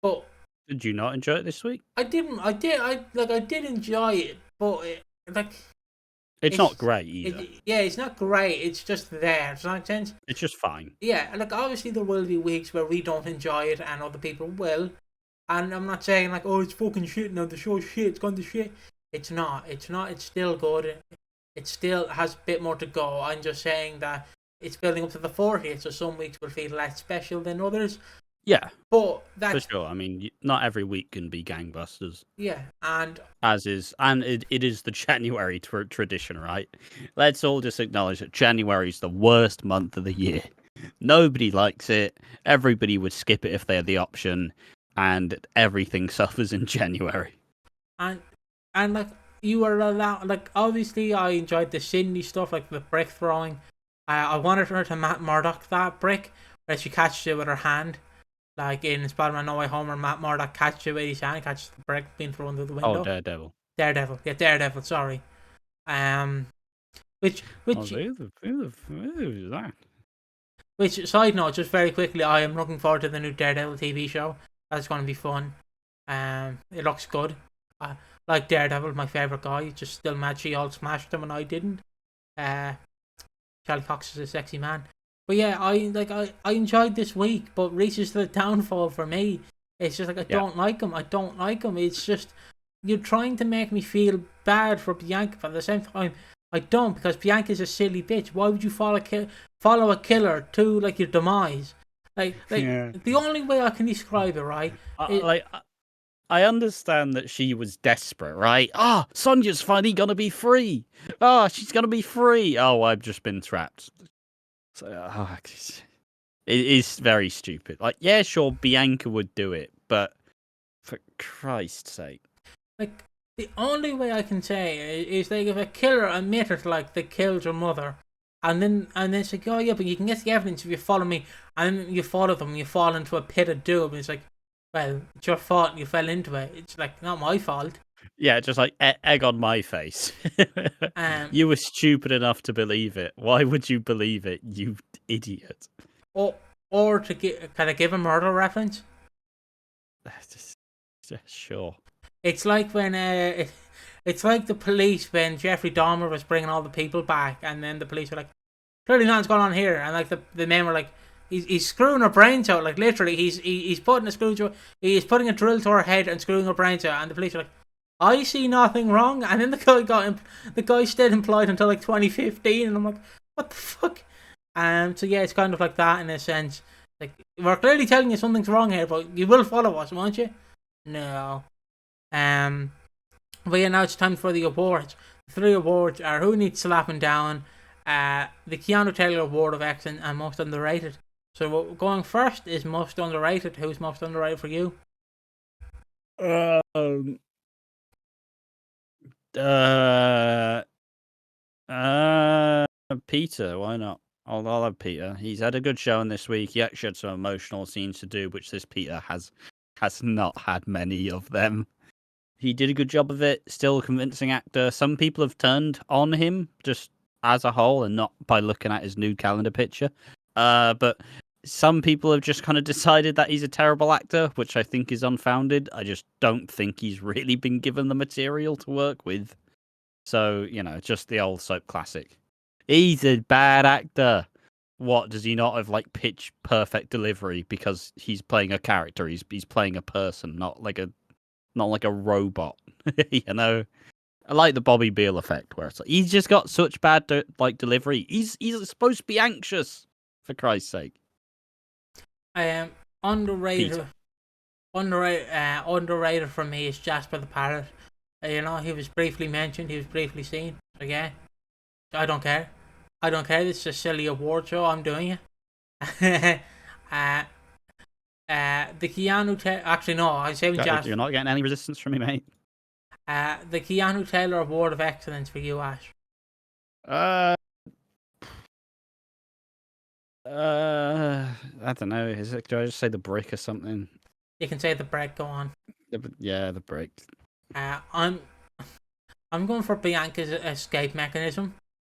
Speaker 1: But
Speaker 2: did you not enjoy it this week?
Speaker 1: I didn't. I did enjoy it, but
Speaker 2: it's not great either.
Speaker 1: It's not great. It's just there. Does that make sense?
Speaker 2: It's just fine.
Speaker 1: Yeah, like, obviously there will be weeks where we don't enjoy it and other people will. And I'm not saying like, oh, it's fucking shit now. The show's shit. It's gone to shit. It's not. It's still good. It still has a bit more to go. I'm just saying that it's building up to the 40th, so some weeks will feel less special than others.
Speaker 2: Yeah,
Speaker 1: but that's
Speaker 2: for sure. I mean, not every week can be gangbusters.
Speaker 1: Yeah, and
Speaker 2: it is the January tradition, right? Let's all just acknowledge that January is the worst month of the year. Nobody likes it. Everybody would skip it if they had the option, and everything suffers in January.
Speaker 1: And like, you were allowed, like, obviously I enjoyed the Cindy stuff, like the brick throwing. I wanted her to Matt Murdock that brick, where she catches it with her hand. Like in Spider-Man No Way Home, where Matt Murdock catches it with his hand, catches the brick being thrown through the window.
Speaker 2: Oh, Daredevil.
Speaker 1: Yeah, Daredevil. Sorry. Which
Speaker 2: who's that?
Speaker 1: Which, side note, just very quickly, I am looking forward to the new Daredevil TV show. That's going to be fun. It looks good. Like Daredevil, my favourite guy. Just still mad she all smashed him and I didn't. Charlie Cox is a sexy man. But yeah, I enjoyed this week, but reaches the downfall for me. It's just like I don't like him. I don't like him. It's just you're trying to make me feel bad for Bianca, but at the same time I don't, because Bianca's a silly bitch. Why would you follow a killer to like your demise? The only way I can describe it, right?
Speaker 2: I understand that she was desperate, right? Sonya's finally gonna be free. She's gonna be free. I've just been trapped. So it is very stupid. Like, yeah, sure, Bianca would do it, but for Christ's sake,
Speaker 1: like the only way I can say is like if a killer admitted like they killed your mother, and then it's like, oh yeah, but you can get the evidence if you follow me, and then you follow them, you fall into a pit of doom. And it's like, well, it's your fault. You fell into it. It's like not my fault.
Speaker 2: Yeah, just like egg on my face. You were stupid enough to believe it. Why would you believe it, you idiot?
Speaker 1: Or to can I give a murder reference?
Speaker 2: Sure.
Speaker 1: It's like when it's like the police when Jeffrey Dahmer was bringing all the people back, and then the police were like, clearly nothing's going on here, and like the men were like, he's screwing her brains out, like literally he's putting he's putting a drill to her head and screwing her brains out, and the police were like, I see nothing wrong, and then the guy stayed employed until like 2015, and I'm like, what the fuck? So yeah, it's kind of like that in a sense. Like, we're clearly telling you something's wrong here, but you will follow us, won't you? No. But yeah, now it's time for the awards. The 3 awards are Who Needs Slapping Down, the Keanu Taylor Award of Excellence, and Most Underrated. So going first is Most Underrated. Who's most underrated for you?
Speaker 2: Peter, why not? I'll have Peter. He's had a good showing this week. He actually had some emotional scenes to do, which this Peter has not had many of them. He did a good job of it. Still a convincing actor. Some people have turned on him just as a whole and not by looking at his new calendar picture. But some people have just kind of decided that he's a terrible actor, which I think is unfounded. I just don't think he's really been given the material to work with. So, just the old soap classic. He's a bad actor. What, does he not have like pitch perfect delivery because he's playing a character? He's playing a person, not like a robot. I like the Bobby Beale effect where it's like he's just got such bad delivery. He's supposed to be anxious, for Christ's sake.
Speaker 1: Underrated. Underrated for me is Jasper the Parrot. He was briefly mentioned. He was briefly seen. Okay, I don't care. This is a silly award show. I'm doing it. The Keanu Taylor. Actually, no. I'm saving Jasper.
Speaker 2: You're not getting any resistance from me, mate.
Speaker 1: The Keanu Taylor Award of Excellence for you, Ash.
Speaker 2: I don't know. Do I just say The Brick or something?
Speaker 1: You can say The Brick. Go on.
Speaker 2: The Brick.
Speaker 1: I'm going for Bianca's escape mechanism.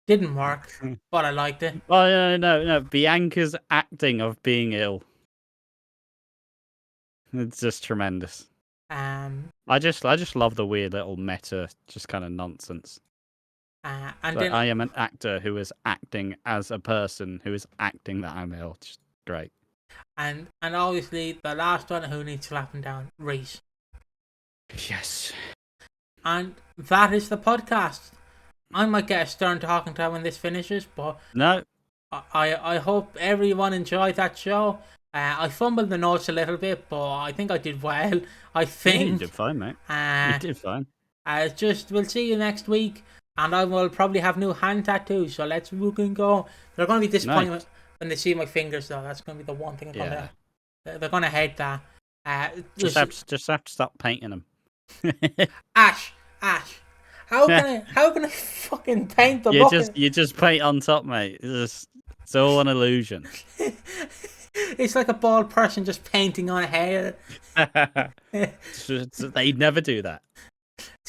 Speaker 1: Didn't work, but I liked it.
Speaker 2: Oh no! Bianca's acting of being ill. It's just tremendous. I just love the weird little meta, just kind of nonsense.
Speaker 1: And then,
Speaker 2: I am an actor who is acting as a person who is acting that I'm ill. Just great.
Speaker 1: And obviously the last one, Who Needs Slapping Down, Reiss.
Speaker 2: Yes.
Speaker 1: And that is the podcast. I might get a stern talking to when this finishes, but
Speaker 2: no.
Speaker 1: I hope everyone enjoyed that show. I fumbled the notes a little bit, but I think I did well. I think
Speaker 2: you did fine, mate. You did fine.
Speaker 1: We'll see you next week, and I will probably have new hand tattoos. So let's fucking go. They're going to be disappointed when they see my fingers, though. That's going to be the one thing. They're going to hate that.
Speaker 2: Just have to stop painting them.
Speaker 1: Ash. How can I fucking paint the bucket?
Speaker 2: You just paint on top, mate. It's all an illusion.
Speaker 1: It's like a bald person just painting on a hair.
Speaker 2: They'd never do that.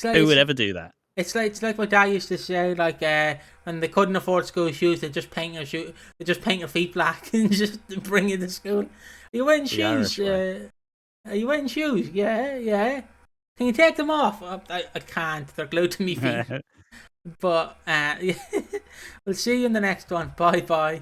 Speaker 2: Who would ever do that?
Speaker 1: It's like my dad used to say, like when they couldn't afford school shoes, they just paint your feet black and just bring you to school. Are you wearing
Speaker 2: The
Speaker 1: shoes?
Speaker 2: Irish way.
Speaker 1: Are you wearing shoes? Yeah, yeah. Can you take them off? I can't. They're glued to me feet. But we'll see you in the next one. Bye bye.